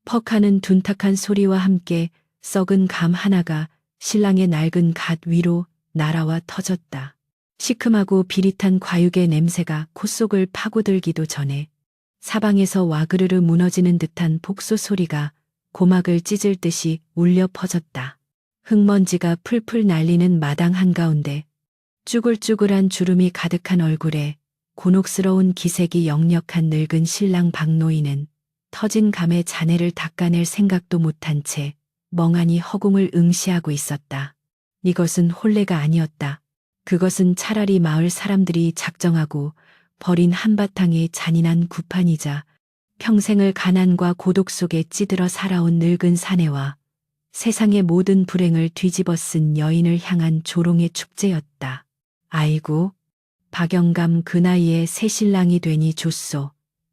퍽하는 둔탁한 소리와 함께 썩은 감 하나가 신랑의 낡은 갓 위로 날아와 터졌다. 시큼하고 비릿한 과육의 냄새가 콧속을 파고들기도 전에 사방에서 와그르르 무너지는 듯한 폭소 소리가 고막을 찢을 듯이 울려 퍼졌다. 흙먼지가 풀풀 날리는 마당 한가운데 쭈글쭈글한 주름이 가득한 얼굴에 곤혹스러운 기색이 역력한 늙은 신랑 박노인은 터진 감에 잔해를 닦아낼 생각도 못한 채 멍하니 허공을 응시하고 있었다. 이것은 혼례가 아니었다. 그것은 차라리 마을 사람들이 작정하고 버린 한바탕의 잔인한 구판이자 평생을 가난과 고독 속에 찌들어 살아온 늙은 사내와 세상의 모든 불행을 뒤집어 쓴 여인을 향한 조롱의 축제였다. 아이고, 박영감 그 나이에 새신랑이 되니 좋소.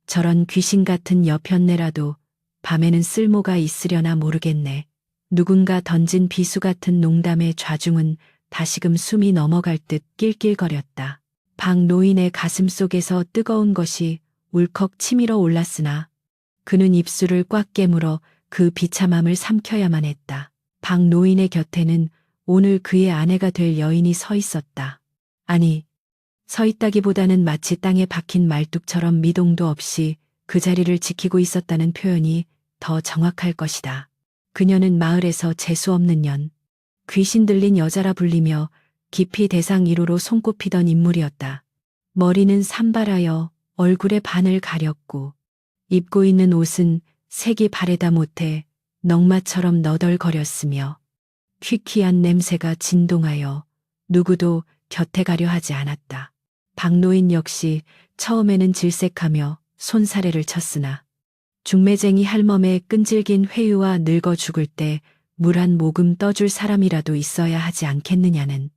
저런 귀신 같은 여편네라도 밤에는 쓸모가 있으려나 모르겠네. 누군가 던진 비수 같은 농담의 좌중은 다시금 숨이 넘어갈 듯 낄낄거렸다. 박노인의 가슴 속에서 뜨거운 것이 울컥 치밀어 올랐으나 그는 입술을 꽉 깨물어 그 비참함을 삼켜야만 했다. 박노인의 곁에는 오늘 그의 아내가 될 여인이 서 있었다. 아니, 서 있다기보다는 마치 땅에 박힌 말뚝처럼 미동도 없이 그 자리를 지키고 있었다는 표현이 더 정확할 것이다. 그녀는 마을에서 재수없는 년, 귀신 들린 여자라 불리며 깊이 대상 1호로 손꼽히던 인물이었다. 머리는 산발하여 얼굴의 반을 가렸고 입고 있는 옷은 색이 바래다 못해 넝마처럼 너덜거렸으며 퀴퀴한 냄새가 진동하여 누구도 곁에 가려 하지 않았다. 박노인 역시 처음에는 질색하며 손사래를 쳤으나 중매쟁이 할멈의 끈질긴 회유와 늙어 죽을 때 물 한 모금 떠줄 사람이라도 있어야 하지 않겠느냐는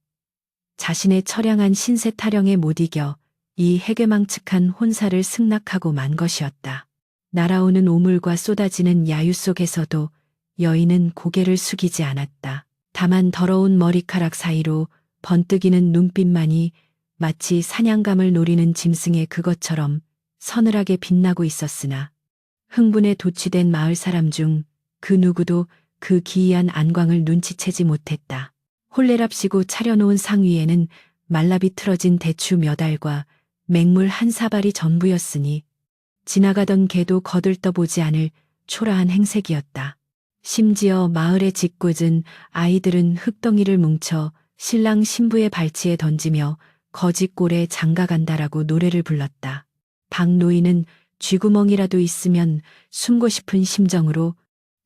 자신의 처량한 신세 타령에 못 이겨 이 해괴망측한 혼사를 승낙하고 만 것이었다. 날아오는 오물과 쏟아지는 야유 속에서도 여인은 고개를 숙이지 않았다. 다만 더러운 머리카락 사이로 번뜩이는 눈빛만이 마치 사냥감을 노리는 짐승의 그것처럼 서늘하게 빛나고 있었으나 흥분에 도취된 마을 사람 중 그 누구도 그 기이한 안광을 눈치채지 못했다. 홀레랍시고 차려놓은 상 위에는 말라비틀어진 대추 몇 알과 맹물 한 사발이 전부였으니 지나가던 개도 거들떠보지 않을 초라한 행색이었다. 심지어 마을의 짓궂은 아이들은 흙덩이를 뭉쳐 신랑 신부의 발치에 던지며 거짓골에 장가간다라고 노래를 불렀다. 박노인은 쥐구멍이라도 있으면 숨고 싶은 심정으로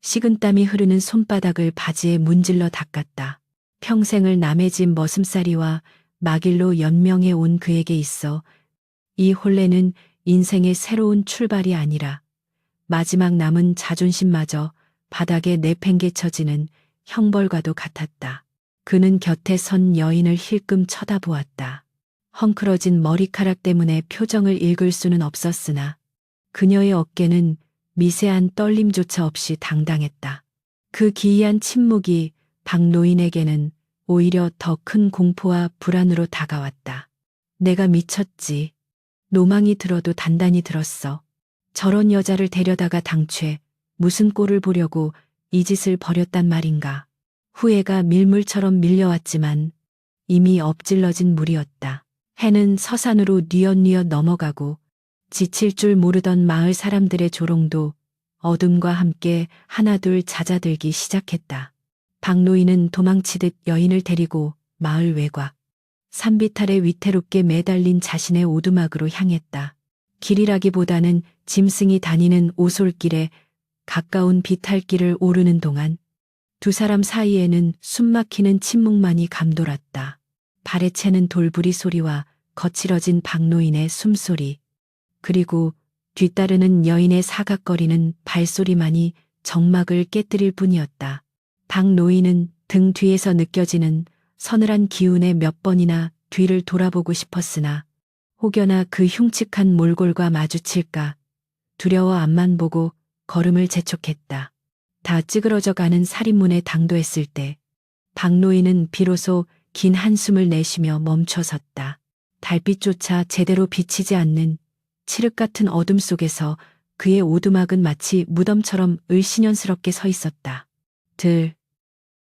식은땀이 흐르는 손바닥을 바지에 문질러 닦았다. 평생을 남의 집 머슴살이와 마길로 연명해 온 그에게 있어 이 혼례는 인생의 새로운 출발이 아니라 마지막 남은 자존심마저 바닥에 내팽개쳐지는 형벌과도 같았다. 그는 곁에 선 여인을 힐끔 쳐다보았다. 헝클어진 머리카락 때문에 표정을 읽을 수는 없었으나 그녀의 어깨는 미세한 떨림조차 없이 당당했다. 그 기이한 침묵이 박노인에게는 오히려 더 큰 공포와 불안으로 다가왔다. 내가 미쳤지. 노망이 들어도 단단히 들었어. 저런 여자를 데려다가 당최 무슨 꼴을 보려고 이 짓을 벌였단 말인가. 후회가 밀물처럼 밀려왔지만 이미 엎질러진 물이었다. 해는 서산으로 뉘엿뉘엿 넘어가고 지칠 줄 모르던 마을 사람들의 조롱도 어둠과 함께 하나둘 잦아들기 시작했다. 박노인은 도망치듯 여인을 데리고 마을 외곽, 산비탈에 위태롭게 매달린 자신의 오두막으로 향했다. 길이라기보다는 짐승이 다니는 오솔길에 가까운 비탈길을 오르는 동안 두 사람 사이에는 숨막히는 침묵만이 감돌았다. 발에 채는 돌부리 소리와 거칠어진 박노인의 숨소리, 그리고 뒤따르는 여인의 사각거리는 발소리만이 정막을 깨뜨릴 뿐이었다. 박노인은 등 뒤에서 느껴지는 서늘한 기운에 몇 번이나 뒤를 돌아보고 싶었으나 혹여나 그 흉측한 몰골과 마주칠까 두려워 앞만 보고 걸음을 재촉했다. 다 찌그러져 가는 살인문에 당도했을 때 박노인은 비로소 긴 한숨을 내쉬며 멈춰섰다. 달빛조차 제대로 비치지 않는 칠흑 같은 어둠 속에서 그의 오두막은 마치 무덤처럼 을씨년스럽게 서 있었다.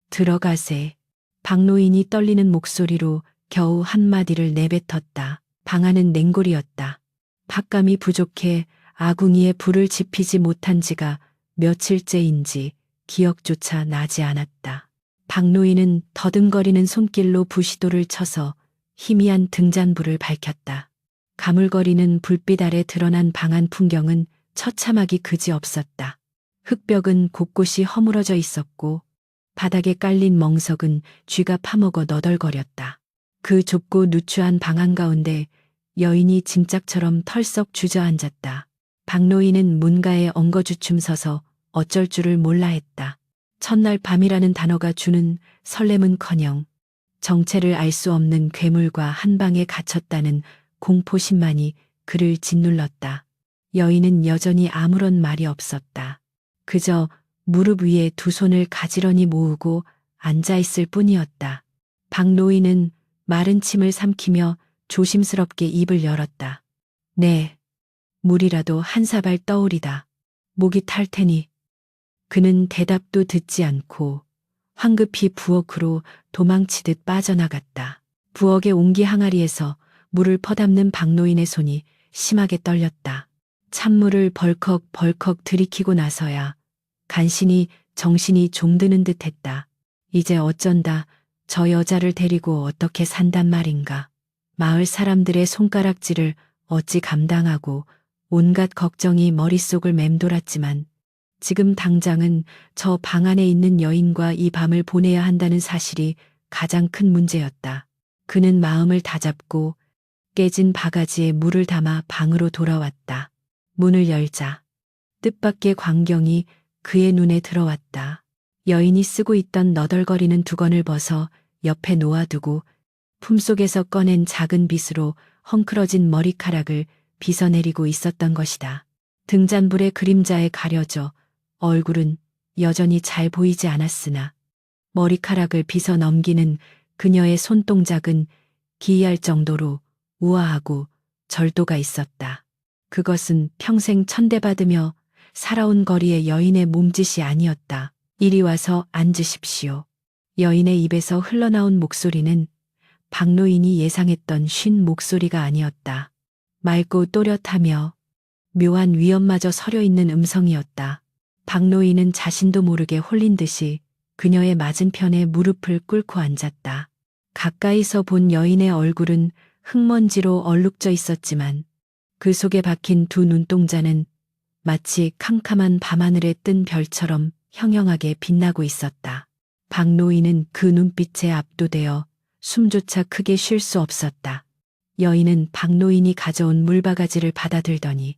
들어가세. 박노인이 떨리는 목소리로 겨우 한마디를 내뱉었다. 방 안은 냉골이었다. 밥감이 부족해 아궁이에 불을 지피지 못한 지가 며칠째인지 기억조차 나지 않았다. 박노인은 더듬거리는 손길로 부시도를 쳐서 희미한 등잔불을 밝혔다. 가물거리는 불빛 아래 드러난 방 안 풍경은 처참하기 그지없었다. 흙벽은 곳곳이 허물어져 있었고 바닥에 깔린 멍석은 쥐가 파먹어 너덜거렸다. 그 좁고 누추한 방 한가운데 여인이 짐짝처럼 털썩 주저앉았다. 박노인은 문가에 엉거주춤 서서 어쩔 줄을 몰라 했다. 첫날 밤이라는 단어가 주는 설렘은커녕 정체를 알 수 없는 괴물과 한 방에 갇혔다는 공포심만이 그를 짓눌렀다. 여인은 여전히 아무런 말이 없었다. 그저 무릎 위에 두 손을 가지런히 모으고 앉아있을 뿐이었다. 박노인은 마른 침을 삼키며 조심스럽게 입을 열었다. 네, 물이라도 한 사발 떠오리다. 목이 탈 테니. 그는 대답도 듣지 않고 황급히 부엌으로 도망치듯 빠져나갔다. 부엌의 옹기 항아리에서 물을 퍼담는 박노인의 손이 심하게 떨렸다. 찬물을 벌컥벌컥 들이키고 나서야 간신히 정신이 좀 드는 듯 했다. 이제 어쩐다 저 여자를 데리고 어떻게 산단 말인가. 마을 사람들의 손가락질을 어찌 감당하고 온갖 걱정이 머릿속을 맴돌았지만 지금 당장은 저 방 안에 있는 여인과 이 밤을 보내야 한다는 사실이 가장 큰 문제였다. 그는 마음을 다잡고 깨진 바가지에 물을 담아 방으로 돌아왔다. 문을 열자 뜻밖의 광경이 그의 눈에 들어왔다. 여인이 쓰고 있던 너덜거리는 두건을 벗어 옆에 놓아두고 품속에서 꺼낸 작은 빗으로 헝클어진 머리카락을 빗어내리고 있었던 것이다. 등잔불의 그림자에 가려져 얼굴은 여전히 잘 보이지 않았으나 머리카락을 빗어 넘기는 그녀의 손동작은 기이할 정도로 우아하고 절도가 있었다. 그것은 평생 천대받으며 살아온 거리의 여인의 몸짓이 아니었다. 이리 와서 앉으십시오. 여인의 입에서 흘러나온 목소리는 박노인이 예상했던 쉰 목소리가 아니었다. 맑고 또렷하며 묘한 위엄마저 서려 있는 음성이었다. 박노인은 자신도 모르게 홀린 듯이 그녀의 맞은편에 무릎을 꿇고 앉았다. 가까이서 본 여인의 얼굴은 흙먼지로 얼룩져 있었지만 그 속에 박힌 두 눈동자는 마치 캄캄한 밤하늘에 뜬 별처럼 형형하게 빛나고 있었다. 박노인은 그 눈빛에 압도되어 숨조차 크게 쉴 수 없었다. 여인은 박노인이 가져온 물바가지를 받아들더니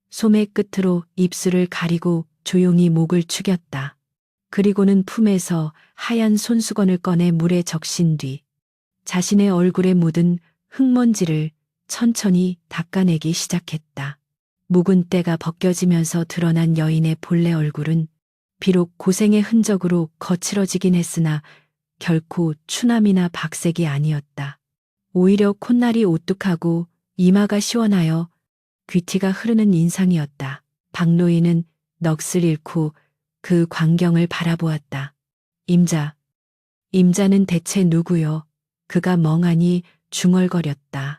소매 끝으로 입술을 가리고 조용히 목을 축였다. 그리고는 품에서 하얀 손수건을 꺼내 물에 적신 뒤 자신의 얼굴에 묻은 흙먼지를 천천히 닦아내기 시작했다. 묵은 때가 벗겨지면서 드러난 여인의 본래 얼굴은 비록 고생의 흔적으로 거칠어지긴 했으나 결코 추남이나 박색이 아니었다. 오히려 콧날이 오뚝하고 이마가 시원하여 귀티가 흐르는 인상이었다. 박노인은 넋을 잃고 그 광경을 바라보았다. 임자는 대체 누구요? 그가 멍하니 중얼거렸다.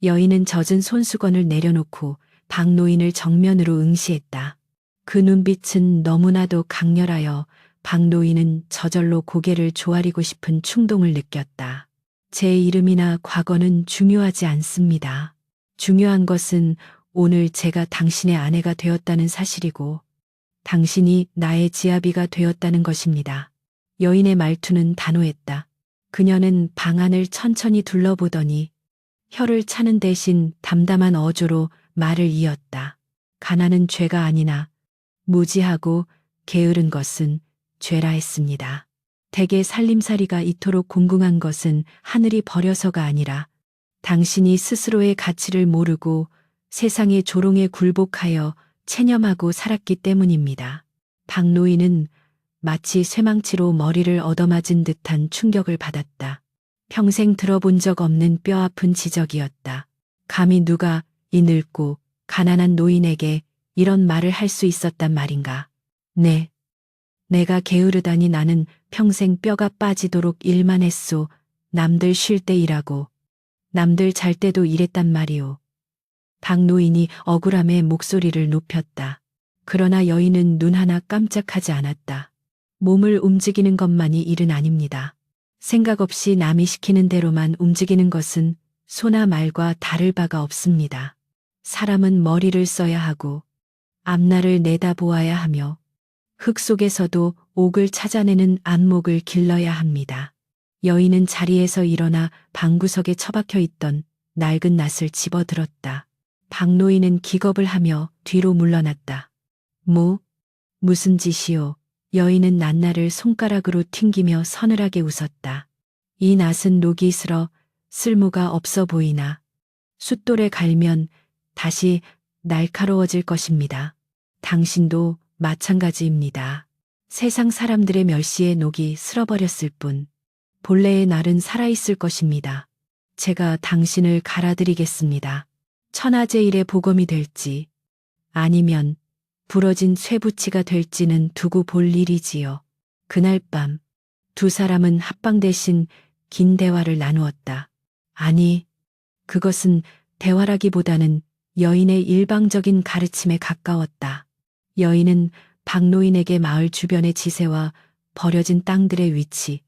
여인은 젖은 손수건을 내려놓고 박노인을 정면으로 응시했다. 그 눈빛은 너무나도 강렬하여 박노인은 저절로 고개를 조아리고 싶은 충동을 느꼈다. 제 이름이나 과거는 중요하지 않습니다. 중요한 것은 오늘 제가 당신의 아내가 되었다는 사실이고 당신이 나의 지아비가 되었다는 것입니다. 여인의 말투는 단호했다. 그녀는 방 안을 천천히 둘러보더니 혀를 차는 대신 담담한 어조로 말을 이었다. 가난은 죄가 아니나 무지하고 게으른 것은 죄라 했습니다. 대개 살림살이가 이토록 공공한 것은 하늘이 버려서가 아니라 당신이 스스로의 가치를 모르고 세상의 조롱에 굴복하여 체념하고 살았기 때문입니다. 박노인은 마치 쇠망치로 머리를 얻어맞은 듯한 충격을 받았다. 평생 들어본 적 없는 뼈아픈 지적이었다. 감히 누가 이 늙고 가난한 노인에게 이런 말을 할 수 있었단 말인가. 네. 내가 게으르다니 나는 평생 뼈가 빠지도록 일만 했소. 남들 쉴 때 일하고 남들 잘 때도 일했단 말이오. 박노인이 억울함에 목소리를 높였다. 그러나 여인은 눈 하나 깜짝하지 않았다. 몸을 움직이는 것만이 일은 아닙니다. 생각 없이 남이 시키는 대로만 움직이는 것은 소나 말과 다를 바가 없습니다. 사람은 머리를 써야 하고 앞날을 내다보아야 하며 흙 속에서도 옥을 찾아내는 안목을 길러야 합니다. 여인은 자리에서 일어나 방구석에 처박혀 있던 낡은 낫을 집어들었다. 박노인은 기겁을 하며 뒤로 물러났다. 무슨 짓이오? 여인은 낱날을 손가락으로 튕기며 서늘하게 웃었다. 이 낫은 녹이 슬어 쓸모가 없어 보이나 숫돌에 갈면 다시 날카로워질 것입니다. 당신도 마찬가지입니다. 세상 사람들의 멸시에 녹이 슬어버렸을 뿐 본래의 날은 살아있을 것입니다. 제가 당신을 갈아드리겠습니다. 천하제일의 보검이 될지 아니면 부러진 쇠붙이가 될지는 두고 볼 일이지요. 그날 밤 두 사람은 합방 대신 긴 대화를 나누었다. 아니, 그것은 대화라기보다는 여인의 일방적인 가르침에 가까웠다. 여인은 박노인에게 마을 주변의 지세와 버려진 땅들의 위치,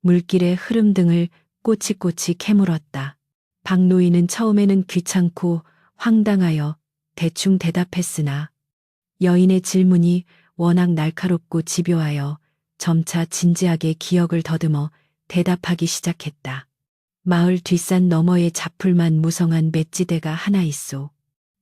물길의 흐름 등을 꼬치꼬치 캐물었다. 박노인은 처음에는 귀찮고 황당하여 대충 대답했으나 여인의 질문이 워낙 날카롭고 집요하여 점차 진지하게 기억을 더듬어 대답하기 시작했다. 마을 뒷산 너머에 자풀만 무성한 맷지대가 하나 있소.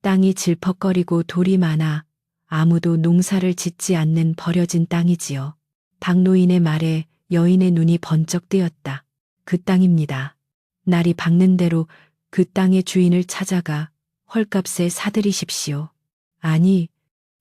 땅이 질퍽거리고 돌이 많아 아무도 농사를 짓지 않는 버려진 땅이지요. 박노인의 말에 여인의 눈이 번쩍 뜨였다. 그 땅입니다. 날이 밝는 대로 그 땅의 주인을 찾아가 헐값에 사들이십시오. 아니,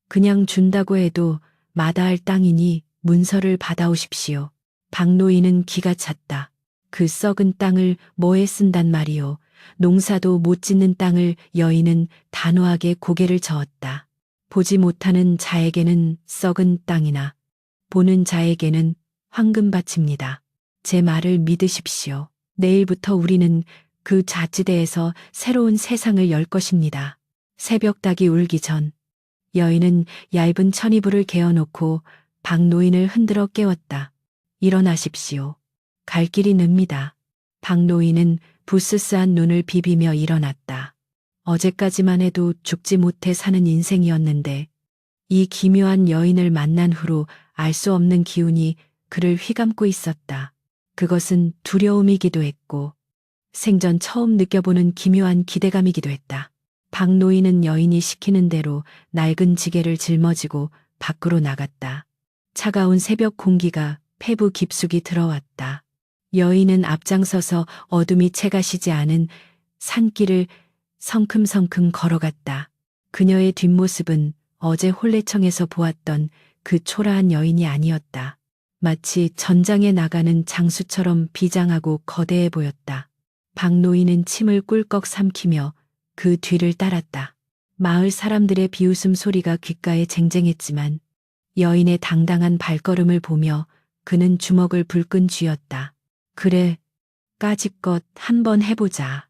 그냥 준다고 해도 마다할 땅이니 문서를 받아오십시오. 박노인은 기가 찼다. 그 썩은 땅을 뭐에 쓴단 말이오. 농사도 못 짓는 땅을 여인은 단호하게 고개를 저었다. 보지 못하는 자에게는 썩은 땅이나 보는 자에게는 황금밭입니다. 제 말을 믿으십시오. 내일부터 우리는 그 자치대에서 새로운 세상을 열 것입니다. 새벽 닭이 울기 전 여인은 얇은 천이불을 개어놓고 박노인을 흔들어 깨웠다. 일어나십시오. 갈 길이 늡니다. 박노인은 부스스한 눈을 비비며 일어났다. 어제까지만 해도 죽지 못해 사는 인생이었는데 이 기묘한 여인을 만난 후로 알 수 없는 기운이 그를 휘감고 있었다. 그것은 두려움이기도 했고 생전 처음 느껴보는 기묘한 기대감이기도 했다. 박노인은 여인이 시키는 대로 낡은 지게를 짊어지고 밖으로 나갔다. 차가운 새벽 공기가 폐부 깊숙이 들어왔다. 여인은 앞장서서 어둠이 채 가시지 않은 산길을 성큼성큼 걸어갔다. 그녀의 뒷모습은 어제 혼례청에서 보았던 그 초라한 여인이 아니었다. 마치 전장에 나가는 장수처럼 비장하고 거대해 보였다. 박노인은 침을 꿀꺽 삼키며 그 뒤를 따랐다. 마을 사람들의 비웃음 소리가 귓가에 쟁쟁했지만 여인의 당당한 발걸음을 보며 그는 주먹을 불끈 쥐었다. 그래, 까짓것 한번 해보자.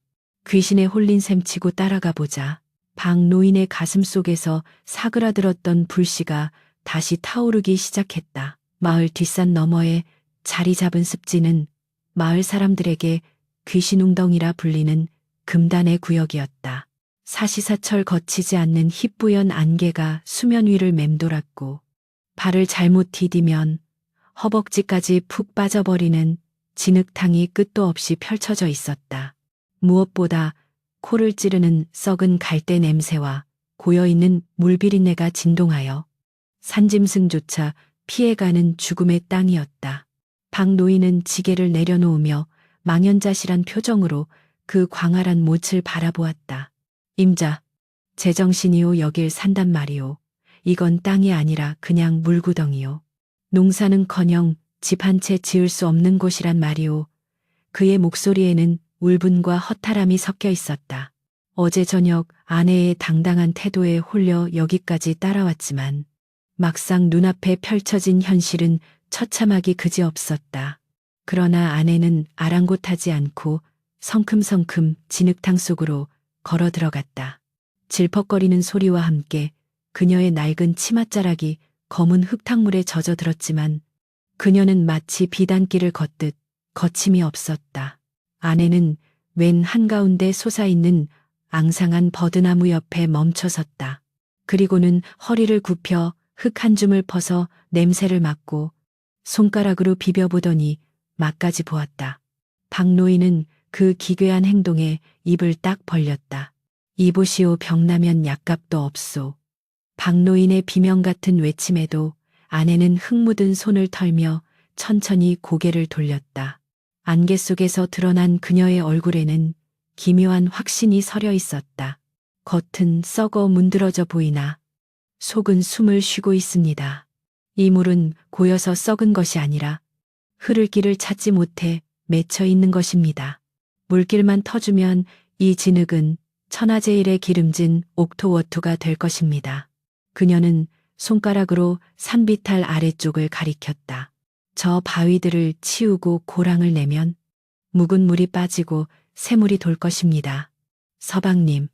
귀신에 홀린 셈치고 따라가 보자. 박노인의 가슴 속에서 사그라들었던 불씨가 다시 타오르기 시작했다. 마을 뒷산 너머에 자리 잡은 습지는 마을 사람들에게 귀신웅덩이라 불리는 금단의 구역이었다. 사시사철 거치지 않는 희뿌연 안개가 수면 위를 맴돌았고 발을 잘못 디디면 허벅지까지 푹 빠져버리는 진흙탕이 끝도 없이 펼쳐져 있었다. 무엇보다 코를 찌르는 썩은 갈대 냄새와 고여있는 물비린내가 진동하여 산짐승조차 피해가는 죽음의 땅이었다. 박노인은 지게를 내려놓으며 망연자실한 표정으로 그 광활한 못을 바라보았다. 임자, 제정신이오. 여길 산단 말이오. 이건 땅이 아니라 그냥 물구덩이요. 농사는커녕 집 한 채 지을 수 없는 곳이란 말이오. 그의 목소리에는 울분과 허탈함이 섞여 있었다. 어제 저녁 아내의 당당한 태도에 홀려 여기까지 따라왔지만 막상 눈앞에 펼쳐진 현실은 처참하기 그지없었다. 그러나 아내는 아랑곳하지 않고 성큼성큼 진흙탕 속으로 걸어 들어갔다. 질퍽거리는 소리와 함께 그녀의 낡은 치맛자락이 검은 흙탕물에 젖어들었지만 그녀는 마치 비단길을 걷듯 거침이 없었다. 아내는 웬 한가운데 솟아있는 앙상한 버드나무 옆에 멈춰섰다. 그리고는 허리를 굽혀 흙 한 줌을 퍼서 냄새를 맡고 손가락으로 비벼보더니 막까지 보았다. 박노인은 그 기괴한 행동에 입을 딱 벌렸다. 이보시오 병나면 약값도 없소. 박노인의 비명 같은 외침에도 아내는 흙 묻은 손을 털며 천천히 고개를 돌렸다. 안개 속에서 드러난 그녀의 얼굴에는 기묘한 확신이 서려 있었다. 겉은 썩어 문드러져 보이나 속은 숨을 쉬고 있습니다. 이 물은 고여서 썩은 것이 아니라 흐를 길을 찾지 못해 맺혀 있는 것입니다. 물길만 터주면 이 진흙은 천하제일의 기름진 옥토워투가 될 것입니다. 그녀는 손가락으로 산비탈 아래쪽을 가리켰다. 저 바위들을 치우고 고랑을 내면 묵은 물이 빠지고 새물이 돌 것입니다. 서방님,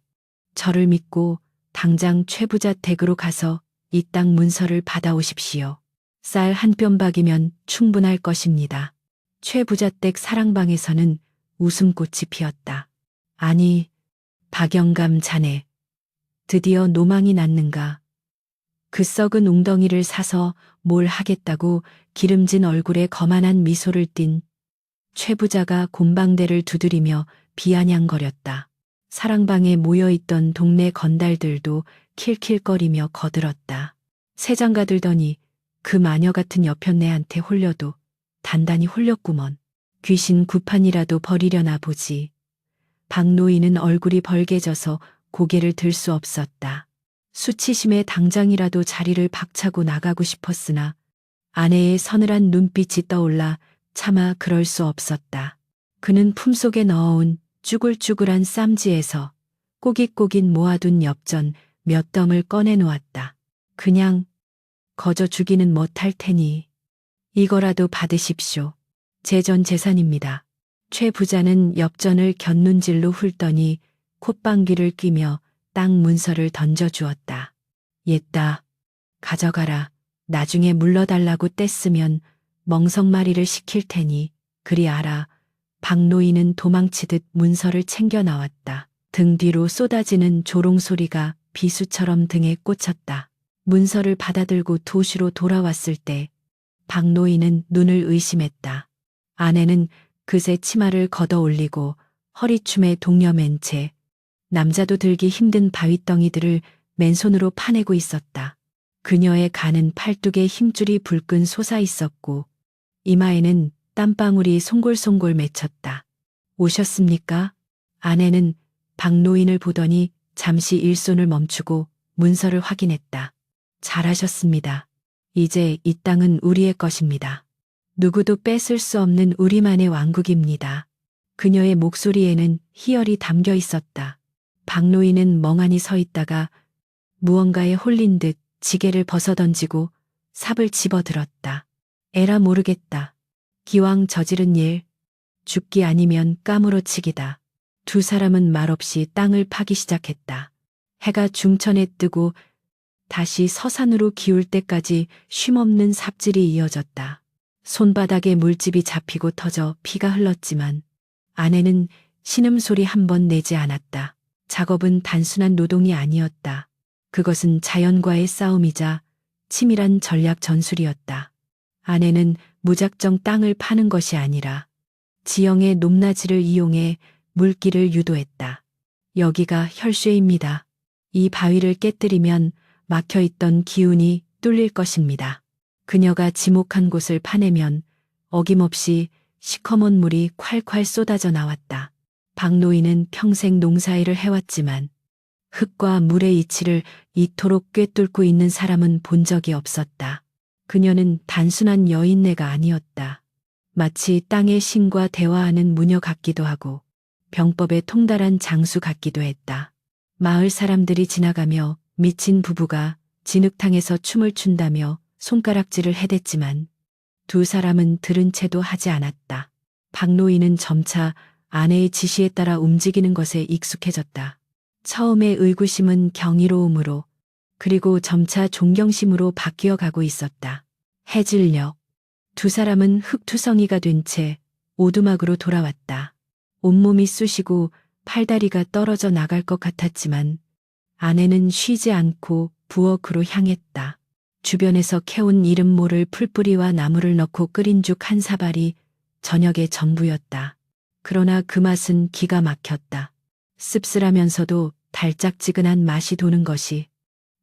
저를 믿고 당장 최부자 댁으로 가서 이 땅 문서를 받아오십시오. 쌀 한 뼘박이면 충분할 것입니다. 최부자 댁 사랑방에서는 웃음꽃이 피었다. 아니, 박영감 자네, 드디어 노망이 났는가. 그 썩은 웅덩이를 사서 뭘 하겠다고 기름진 얼굴에 거만한 미소를 띤 최부자가 곰방대를 두드리며 비아냥거렸다. 사랑방에 모여있던 동네 건달들도 킬킬거리며 거들었다. 새장가 들더니 그 마녀 같은 여편네한테 홀려도 단단히 홀렸구먼. 귀신 구판이라도 버리려나 보지. 박노인은 얼굴이 벌개져서 고개를 들 수 없었다. 수치심에 당장이라도 자리를 박차고 나가고 싶었으나 아내의 서늘한 눈빛이 떠올라 차마 그럴 수 없었다. 그는 품속에 넣어온 쭈글쭈글한 쌈지에서 꼬깃꼬깃 모아둔 엽전 몇 덩을 꺼내 놓았다. 그냥 거저 주기는 못할 테니 이거라도 받으십시오. 제 전 재산입니다. 최 부자는 엽전을 곁눈질로 훑더니 콧방귀를 뀌며 땅 문서를 던져주었다. 옛다. 가져가라. 나중에 물러달라고 뗐으면 멍석마리를 시킬 테니 그리 알아. 박노인은 도망치듯 문서를 챙겨 나왔다. 등 뒤로 쏟아지는 조롱 소리가 비수처럼 등에 꽂혔다. 문서를 받아들고 도시로 돌아왔을 때 박노인은 눈을 의심했다. 아내는 그새 치마를 걷어 올리고 허리춤에 동여맨 채 남자도 들기 힘든 바위덩이들을 맨손으로 파내고 있었다. 그녀의 가는 팔뚝에 힘줄이 불끈 솟아 있었고 이마에는 땀방울이 송골송골 맺혔다. 오셨습니까? 아내는 박노인을 보더니 잠시 일손을 멈추고 문서를 확인했다. 잘하셨습니다. 이제 이 땅은 우리의 것입니다. 누구도 뺏을 수 없는 우리만의 왕국입니다. 그녀의 목소리에는 희열이 담겨 있었다. 박노인은 멍하니 서 있다가 무언가에 홀린 듯 지게를 벗어던지고 삽을 집어들었다. 에라 모르겠다. 기왕 저지른 일, 죽기 아니면 까무러치기다. 두 사람은 말없이 땅을 파기 시작했다. 해가 중천에 뜨고 다시 서산으로 기울 때까지 쉼없는 삽질이 이어졌다. 손바닥에 물집이 잡히고 터져 피가 흘렀지만 아내는 신음소리 한 번 내지 않았다. 작업은 단순한 노동이 아니었다. 그것은 자연과의 싸움이자 치밀한 전략 전술이었다. 아내는 무작정 땅을 파는 것이 아니라 지형의 높낮이를 이용해 물길을 유도했다. 여기가 혈쉐입니다. 이 바위를 깨뜨리면 막혀있던 기운이 뚫릴 것입니다. 그녀가 지목한 곳을 파내면 어김없이 시커먼 물이 콸콸 쏟아져 나왔다. 박노인은 평생 농사일을 해왔지만 흙과 물의 이치를 이토록 꿰뚫고 있는 사람은 본 적이 없었다. 그녀는 단순한 여인네가 아니었다. 마치 땅의 신과 대화하는 무녀 같기도 하고 병법에 통달한 장수 같기도 했다. 마을 사람들이 지나가며 미친 부부가 진흙탕에서 춤을 춘다며 손가락질을 해댔지만 두 사람은 들은 채도 하지 않았다. 박노인은 점차 아내의 지시에 따라 움직이는 것에 익숙해졌다. 처음에 의구심은 경이로움으로 그리고 점차 존경심으로 바뀌어 가고 있었다. 해질녘 두 사람은 흙투성이가 된 채 오두막으로 돌아왔다. 온몸이 쑤시고 팔다리가 떨어져 나갈 것 같았지만 아내는 쉬지 않고 부엌으로 향했다. 주변에서 캐온 이름 모를 풀뿌리와 나물을 넣고 끓인 죽 한 사발이 저녁의 전부였다. 그러나 그 맛은 기가 막혔다. 씁쓸하면서도 달짝지근한 맛이 도는 것이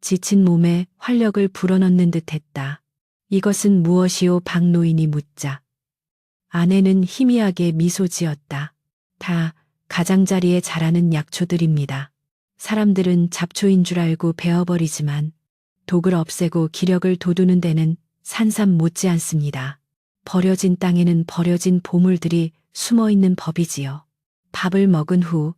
지친 몸에 활력을 불어넣는 듯했다. 이것은 무엇이오? 박노인이 묻자 아내는 희미하게 미소 지었다. 다 가장자리에 자라는 약초들입니다. 사람들은 잡초인 줄 알고 베어버리지만 독을 없애고 기력을 돋우는 데는 산삼 못지않습니다. 버려진 땅에는 버려진 보물들이 숨어있는 법이지요. 밥을 먹은 후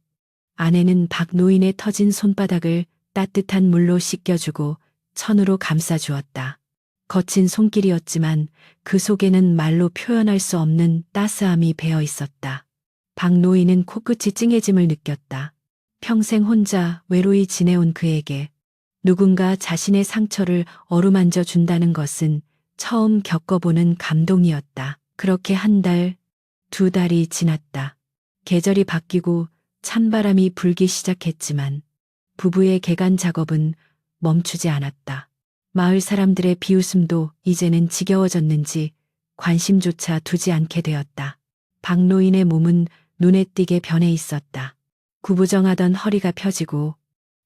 아내는 박노인의 터진 손바닥을 따뜻한 물로 씻겨주고 천으로 감싸주었다. 거친 손길이었지만 그 속에는 말로 표현할 수 없는 따스함이 배어 있었다. 박노인은 코끝이 찡해짐을 느꼈다. 평생 혼자 외로이 지내온 그에게 누군가 자신의 상처를 어루만져 준다는 것은 처음 겪어보는 감동이었다. 그렇게 한 달, 두 달이 지났다. 계절이 바뀌고 찬바람이 불기 시작했지만 부부의 개간 작업은 멈추지 않았다. 마을 사람들의 비웃음도 이제는 지겨워졌는지 관심조차 두지 않게 되었다. 박노인의 몸은 눈에 띄게 변해 있었다. 구부정하던 허리가 펴지고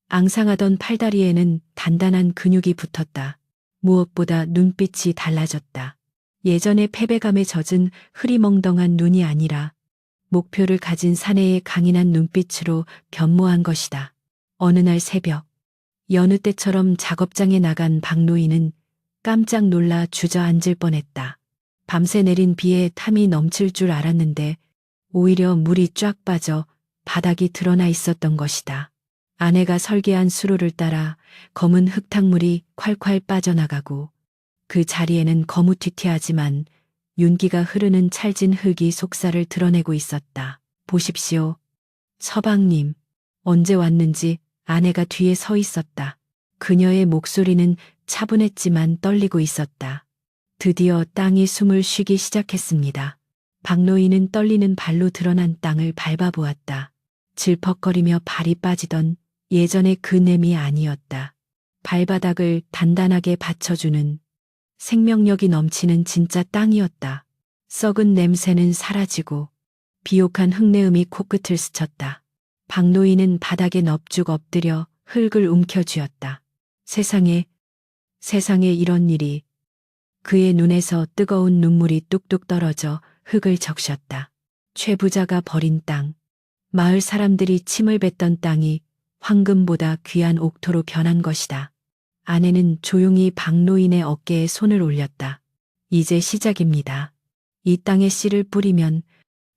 앙상하던 팔다리에는 단단한 근육이 붙었다. 무엇보다 눈빛이 달라졌다. 예전의 패배감에 젖은 흐리멍덩한 눈이 아니라 목표를 가진 사내의 강인한 눈빛으로 변모한 것이다. 어느 날 새벽, 여느 때처럼 작업장에 나간 박노인은 깜짝 놀라 주저앉을 뻔했다. 밤새 내린 비에 탐이 넘칠 줄 알았는데 오히려 물이 쫙 빠져 바닥이 드러나 있었던 것이다. 아내가 설계한 수로를 따라 검은 흙탕물이 콸콸 빠져나가고 그 자리에는 거무튀튀하지만 윤기가 흐르는 찰진 흙이 속살을 드러내고 있었다. 보십시오. 서방님, 언제 왔는지 아내가 뒤에 서 있었다. 그녀의 목소리는 차분했지만 떨리고 있었다. 드디어 땅이 숨을 쉬기 시작했습니다. 박노인은 떨리는 발로 드러난 땅을 밟아보았다. 질퍽거리며 발이 빠지던 예전의 그 냄이 아니었다. 발바닥을 단단하게 받쳐주는 생명력이 넘치는 진짜 땅이었다. 썩은 냄새는 사라지고 비옥한 흙내음이 코끝을 스쳤다. 박노인은 바닥에 넙죽 엎드려 흙을 움켜쥐었다. 세상에 이런 일이. 그의 눈에서 뜨거운 눈물이 뚝뚝 떨어져 흙을 적셨다. 최 부자가 버린 땅, 마을 사람들이 침을 뱉던 땅이 황금보다 귀한 옥토로 변한 것이다. 아내는 조용히 박노인의 어깨에 손을 올렸다. 이제 시작입니다. 이 땅에 씨를 뿌리면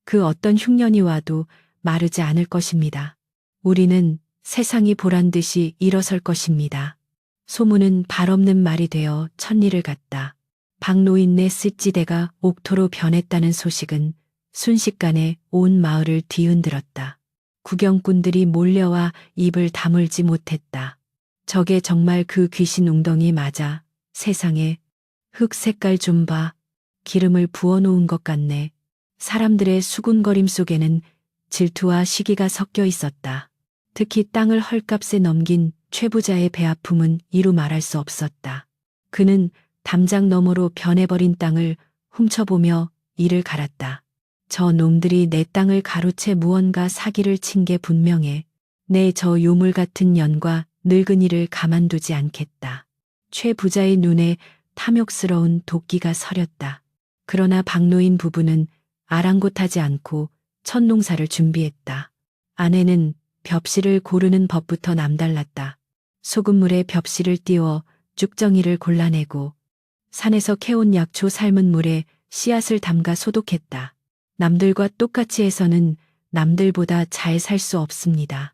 그 어떤 흉년이 와도 마르지 않을 것입니다. 우리는 세상이 보란 듯이 일어설 것입니다. 소문은 발 없는 말이 되어 천리를 갔다. 박노인네 쇳지대가 옥토로 변했다는 소식은 순식간에 온 마을을 뒤흔들었다. 구경꾼들이 몰려와 입을 다물지 못했다. 저게 정말 그 귀신 웅덩이 맞아. 세상에, 흙 색깔 좀 봐. 기름을 부어놓은 것 같네. 사람들의 수군거림 속에는 질투와 시기가 섞여 있었다. 특히 땅을 헐값에 넘긴 최 부자의 배아픔은 이루 말할 수 없었다. 그는 담장 너머로 변해버린 땅을 훔쳐보며 이를 갈았다. 저 놈들이 내 땅을 가로채 무언가 사기를 친 게 분명해. 내 저 요물 같은 년과 늙은이를 가만두지 않겠다. 최 부자의 눈에 탐욕스러운 도끼가 서렸다. 그러나 박노인 부부는 아랑곳하지 않고 첫 농사를 준비했다. 아내는 벽실을 고르는 법부터 남달랐다. 소금물에 벽실을 띄워 쭉정이를 골라내고 산에서 캐온 약초 삶은 물에 씨앗을 담가 소독했다. 남들과 똑같이 해서는 남들보다 잘 살 수 없습니다.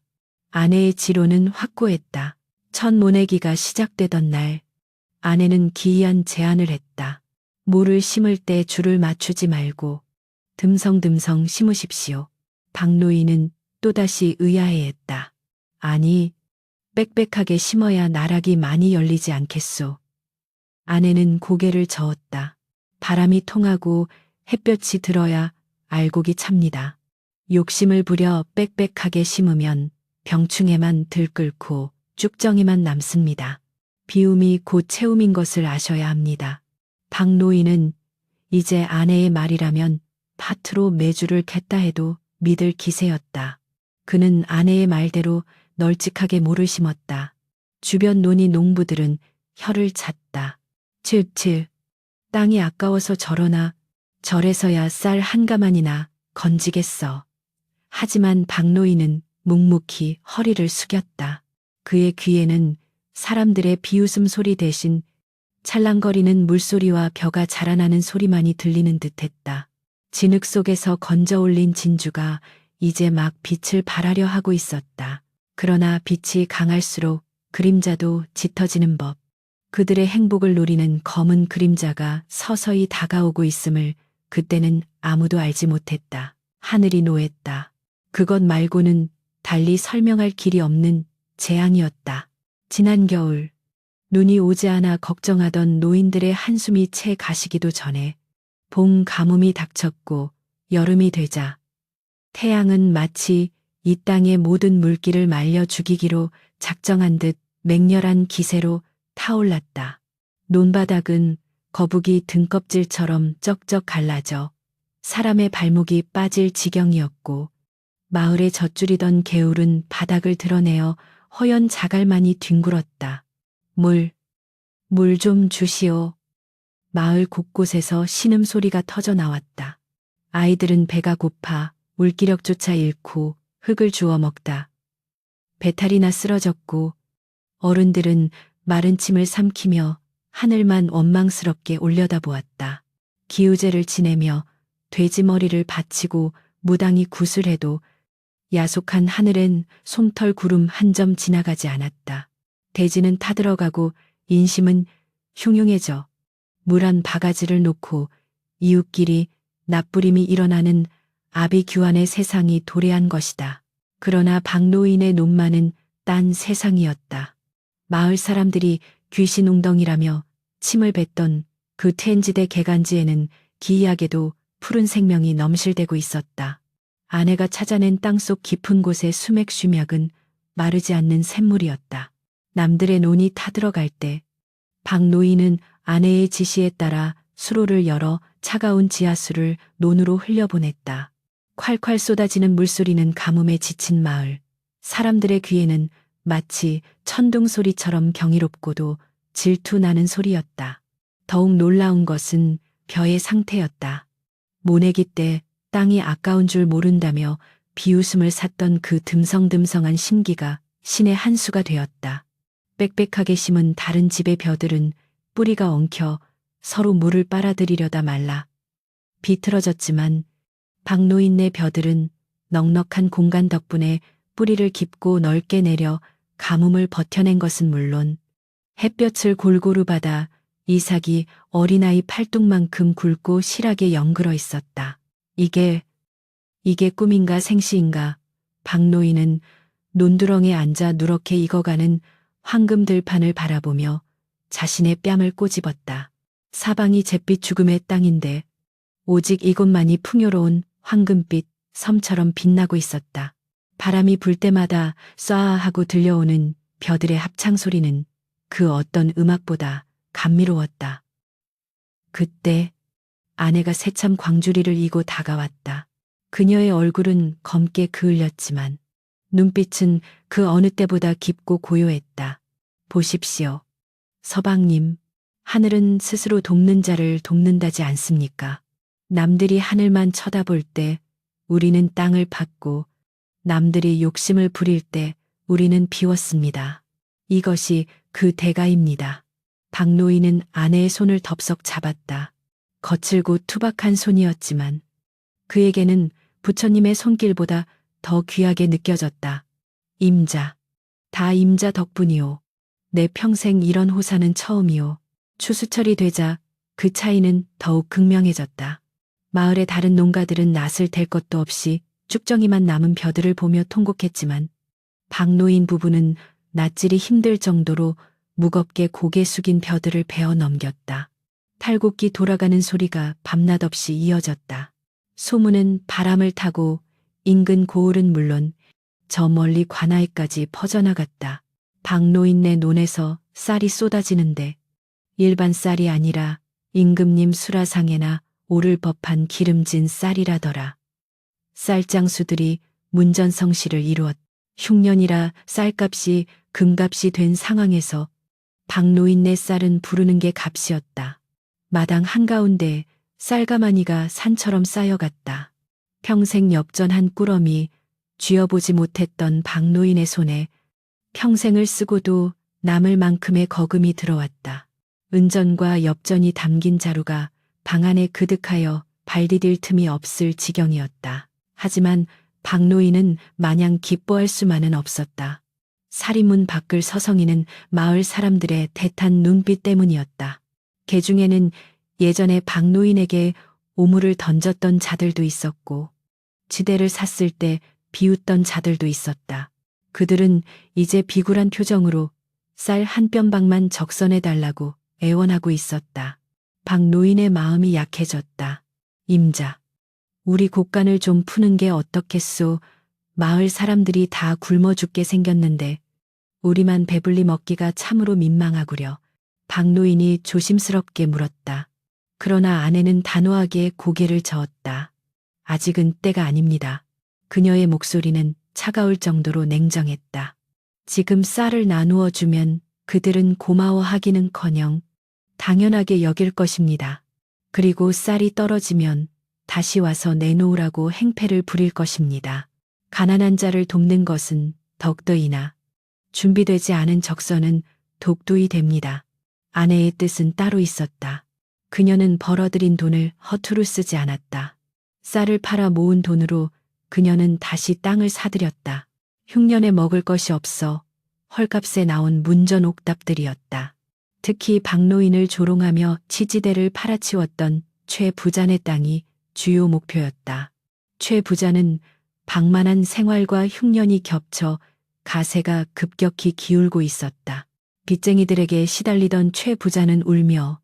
아내의 지로는 확고했다. 첫 모내기가 시작되던 날, 아내는 기이한 제안을 했다. 모를 심을 때 줄을 맞추지 말고 듬성듬성 심으십시오. 박노인은 또다시 의아해했다. 아니, 빽빽하게 심어야 나락이 많이 열리지 않겠소. 아내는 고개를 저었다. 바람이 통하고 햇볕이 들어야 알곡이 찹니다. 욕심을 부려 빽빽하게 심으면 병충해만 들끓고 쭉정이만 남습니다. 비움이 곧 채움인 것을 아셔야 합니다. 박노인은 이제 아내의 말이라면 밭으로 매주를 캤다 해도 믿을 기세였다. 그는 아내의 말대로 널찍하게 모를 심었다. 주변 논이 농부들은 혀를 찼다. 칠칠, 땅이 아까워서 저러나 절에서야 쌀 한 가만이나 건지겠어. 하지만 박노인은 묵묵히 허리를 숙였다. 그의 귀에는 사람들의 비웃음 소리 대신 찰랑거리는 물소리와 벼가 자라나는 소리만이 들리는 듯했다. 진흙 속에서 건져 올린 진주가 이제 막 빛을 발하려 하고 있었다. 그러나 빛이 강할수록 그림자도 짙어지는 법. 그들의 행복을 노리는 검은 그림자가 서서히 다가오고 있음을 그때는 아무도 알지 못했다. 하늘이 노했다. 그것 말고는 달리 설명할 길이 없는 재앙이었다. 지난 겨울, 눈이 오지 않아 걱정하던 노인들의 한숨이 채 가시기도 전에 봄 가뭄이 닥쳤고 여름이 되자 태양은 마치 이 땅의 모든 물기를 말려 죽이기로 작정한 듯 맹렬한 기세로 타올랐다. 논바닥은 거북이 등껍질처럼 쩍쩍 갈라져 사람의 발목이 빠질 지경이었고 마을에 젖줄이던 개울은 바닥을 드러내어 허연 자갈만이 뒹굴었다. 물 좀 주시오. 마을 곳곳에서 신음소리가 터져 나왔다. 아이들은 배가 고파 물기력조차 잃고 흙을 주워 먹다. 배탈이나 쓰러졌고 어른들은 마른 침을 삼키며 하늘만 원망스럽게 올려다보았다. 기우제를 지내며 돼지 머리를 바치고 무당이 구슬해도 야속한 하늘엔 솜털 구름 한 점 지나가지 않았다. 대지는 타들어가고 인심은 흉흉해져 물 한 바가지를 놓고 이웃끼리 납부림이 일어나는 아비규환의 세상이 도래한 것이다. 그러나 박노인의 논만은 딴 세상이었다. 마을 사람들이 귀신 웅덩이라며 침을 뱉던 그 텐지대 개간지에는 기이하게도 푸른 생명이 넘실대고 있었다. 아내가 찾아낸 땅속 깊은 곳의 수맥 쉬맥은 마르지 않는 샘물이었다. 남들의 논이 타들어갈 때 박노인은 아내의 지시에 따라 수로를 열어 차가운 지하수를 논으로 흘려보냈다. 콸콸 쏟아지는 물소리는 가뭄에 지친 마을, 사람들의 귀에는 마치 천둥 소리처럼 경이롭고도 질투나는 소리였다. 더욱 놀라운 것은 벼의 상태였다. 모내기 때 땅이 아까운 줄 모른다며 비웃음을 샀던 그 듬성듬성한 심기가 신의 한 수가 되었다. 빽빽하게 심은 다른 집의 벼들은 뿌리가 엉켜 서로 물을 빨아들이려다 말라 비틀어졌지만 박노인네 벼들은 넉넉한 공간 덕분에 뿌리를 깊고 넓게 내려 가뭄을 버텨낸 것은 물론 햇볕을 골고루 받아 이삭이 어린아이 팔뚝만큼 굵고 실하게 연그러 있었다. 이게 꿈인가 생시인가. 박노인은 논두렁에 앉아 누렇게 익어가는 황금 들판을 바라보며 자신의 뺨을 꼬집었다. 사방이 잿빛 죽음의 땅인데 오직 이곳만이 풍요로운 황금빛 섬처럼 빛나고 있었다. 바람이 불 때마다 쏴아 하고 들려오는 벼들의 합창 소리는 그 어떤 음악보다 감미로웠다. 그때 아내가 새참 광주리를 이고 다가왔다. 그녀의 얼굴은 검게 그을렸지만 눈빛은 그 어느 때보다 깊고 고요했다. 보십시오. 서방님, 하늘은 스스로 돕는 자를 돕는다지 않습니까? 남들이 하늘만 쳐다볼 때 우리는 땅을 팠고 남들이 욕심을 부릴 때 우리는 비웠습니다. 이것이 그 대가입니다. 박노인은 아내의 손을 덥석 잡았다. 거칠고 투박한 손이었지만 그에게는 부처님의 손길보다 더 귀하게 느껴졌다. 임자. 다 임자 덕분이오. 내 평생 이런 호사는 처음이오. 추수철이 되자 그 차이는 더욱 극명해졌다. 마을의 다른 농가들은 낫을 댈 것도 없이 쭉정이만 남은 벼들을 보며 통곡했지만 박노인 부부는 낫질이 힘들 정도로 무겁게 고개 숙인 벼들을 베어 넘겼다. 탈곡기 돌아가는 소리가 밤낮 없이 이어졌다. 소문은 바람을 타고 인근 고을은 물론 저 멀리 관아에까지 퍼져나갔다. 박노인네 논에서 쌀이 쏟아지는데 일반 쌀이 아니라 임금님 수라상에나 오를 법한 기름진 쌀이라더라. 쌀장수들이 문전성시를 이루었. 흉년이라 쌀값이 금값이 된 상황에서 박노인네 쌀은 부르는 게 값이었다. 마당 한가운데 쌀가마니가 산처럼 쌓여갔다. 평생 엽전한 꾸러미 쥐어보지 못했던 박노인의 손에 평생을 쓰고도 남을 만큼의 거금이 들어왔다. 은전과 엽전이 담긴 자루가 방 안에 그득하여 발 디딜 틈이 없을 지경이었다. 하지만 박노인은 마냥 기뻐할 수만은 없었다. 사리문 밖을 서성이는 마을 사람들의 대탄 눈빛 때문이었다. 개 중에는 예전에 박노인에게 오물을 던졌던 자들도 있었고 지대를 샀을 때 비웃던 자들도 있었다. 그들은 이제 비굴한 표정으로 쌀 한 뼘방만 적선해달라고 애원하고 있었다. 박노인의 마음이 약해졌다. 임자, 우리 곡간을 좀 푸는 게 어떻겠소? 마을 사람들이 다 굶어 죽게 생겼는데 우리만 배불리 먹기가 참으로 민망하구려. 박노인이 조심스럽게 물었다. 그러나 아내는 단호하게 고개를 저었다. 아직은 때가 아닙니다. 그녀의 목소리는 차가울 정도로 냉정했다. 지금 쌀을 나누어 주면 그들은 고마워하기는커녕 당연하게 여길 것입니다. 그리고 쌀이 떨어지면 다시 와서 내놓으라고 행패를 부릴 것입니다. 가난한 자를 돕는 것은 덕더이나 준비되지 않은 적선은 독도이 됩니다. 아내의 뜻은 따로 있었다. 그녀는 벌어들인 돈을 허투루 쓰지 않았다. 쌀을 팔아 모은 돈으로 그녀는 다시 땅을 사들였다. 흉년에 먹을 것이 없어 헐값에 나온 문전옥답들이었다. 특히 박노인을 조롱하며 치지대를 팔아치웠던 최 부자네 땅이 주요 목표였다. 최 부자는 방만한 생활과 흉년이 겹쳐 가세가 급격히 기울고 있었다. 빚쟁이들에게 시달리던 최 부자는 울며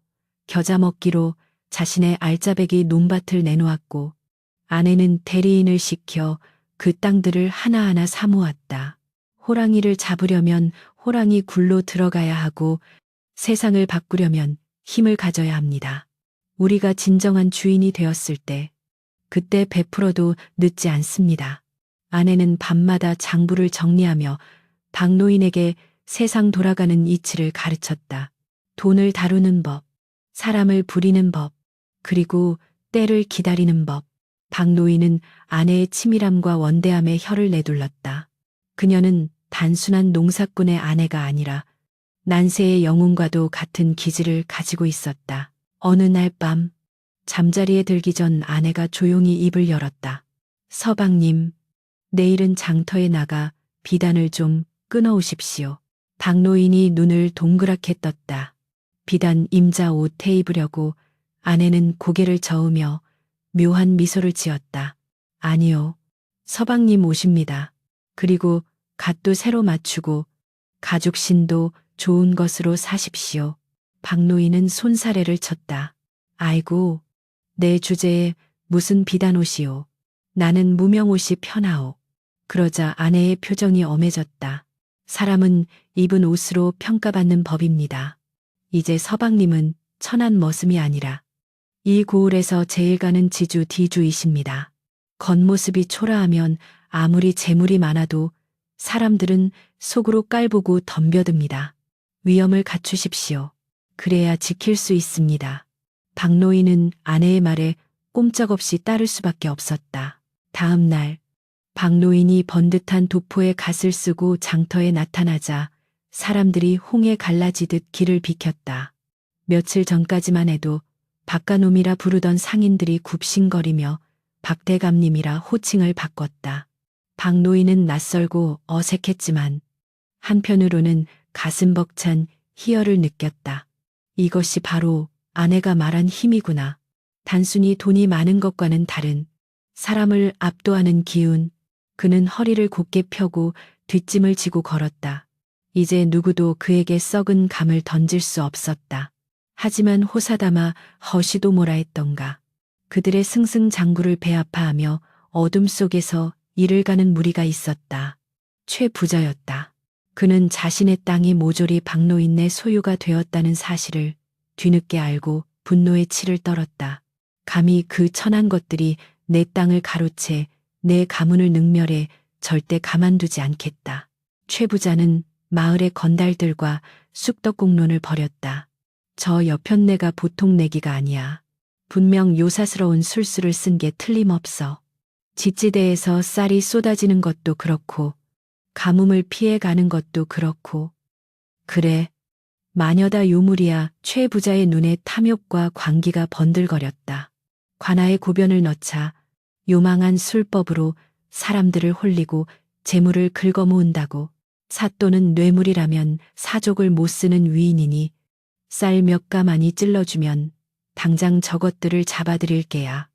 겨자 먹기로 자신의 알짜배기 논밭을 내놓았고 아내는 대리인을 시켜 그 땅들을 하나하나 사모았다. 호랑이를 잡으려면 호랑이 굴로 들어가야 하고 세상을 바꾸려면 힘을 가져야 합니다. 우리가 진정한 주인이 되었을 때 그때 베풀어도 늦지 않습니다. 아내는 밤마다 장부를 정리하며 박노인에게 세상 돌아가는 이치를 가르쳤다. 돈을 다루는 법, 사람을 부리는 법, 그리고 때를 기다리는 법. 박노인은 아내의 치밀함과 원대함에 혀를 내둘렀다. 그녀는 단순한 농사꾼의 아내가 아니라 난세의 영웅과도 같은 기질을 가지고 있었다. 어느 날 밤 잠자리에 들기 전 아내가 조용히 입을 열었다. 서방님, 내일은 장터에 나가 비단을 좀 끊어오십시오. 박노인이 눈을 동그랗게 떴다. 비단 임자 옷에 입으려고 아내는 고개를 저으며 묘한 미소를 지었다. 아니요, 서방님 옷입니다. 그리고 갓도 새로 맞추고 가죽신도 좋은 것으로 사십시오. 박노인은 손사래를 쳤다. 아이고, 내 주제에 무슨 비단옷이오. 나는 무명옷이 편하오. 그러자 아내의 표정이 엄해졌다. 사람은 입은 옷으로 평가받는 법입니다. 이제 서방님은 천한 머슴이 아니라 이 고을에서 제일 가는 지주 디주이십니다. 겉모습이 초라하면 아무리 재물이 많아도 사람들은 속으로 깔보고 덤벼듭니다. 위엄을 갖추십시오. 그래야 지킬 수 있습니다. 박노인은 아내의 말에 꼼짝없이 따를 수밖에 없었다. 다음 날 박노인이 번듯한 도포에 갓을 쓰고 장터에 나타나자 사람들이 홍해 갈라지듯 길을 비켰다. 며칠 전까지만 해도 바깥놈이라 부르던 상인들이 굽신거리며 박대감님이라 호칭을 바꿨다. 박노인은 낯설고 어색했지만 한편으로는 가슴 벅찬 희열을 느꼈다. 이것이 바로 아내가 말한 힘이구나. 단순히 돈이 많은 것과는 다른 사람을 압도하는 기운. 그는 허리를 곧게 펴고 뒷짐을 지고 걸었다. 이제 누구도 그에게 썩은 감을 던질 수 없었다. 하지만 호사다마 허시도 뭐라 했던가. 그들의 승승장구를 배아파하며 어둠 속에서 일을 가는 무리가 있었다. 최 부자였다. 그는 자신의 땅이 모조리 박노인네 소유가 되었다는 사실을 뒤늦게 알고 분노의 치를 떨었다. 감히 그 천한 것들이 내 땅을 가로채 내 가문을 능멸해 절대 가만두지 않겠다. 최 부자는 마을의 건달들과 쑥덕공론을 벌였다. 저 여편네가 보통 내기가 아니야. 분명 요사스러운 술수를 쓴 게 틀림없어. 지지대에서 쌀이 쏟아지는 것도 그렇고 가뭄을 피해가는 것도 그렇고. 그래, 마녀다 요물이야. 최 부자의 눈에 탐욕과 광기가 번들거렸다. 관아에 고변을 넣자 요망한 술법으로 사람들을 홀리고 재물을 긁어모은다고. 사또는 뇌물이라면 사족을 못 쓰는 위인이니 쌀 몇 가마니 찔러주면 당장 저것들을 잡아들일 게야.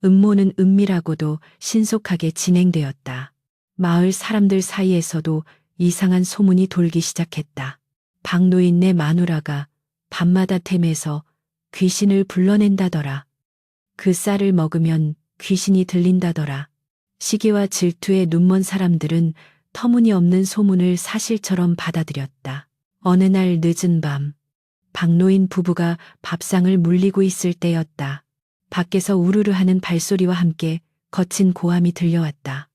음모는 은밀하고도 신속하게 진행되었다. 마을 사람들 사이에서도 이상한 소문이 돌기 시작했다. 박노인네 마누라가 밤마다 템에서 귀신을 불러낸다더라. 그 쌀을 먹으면 귀신이 들린다더라. 시기와 질투에 눈먼 사람들은 터무니없는 소문을 사실처럼 받아들였다. 어느 날 늦은 밤, 박노인 부부가 밥상을 물리고 있을 때였다. 밖에서 우르르 하는 발소리와 함께 거친 고함이 들려왔다.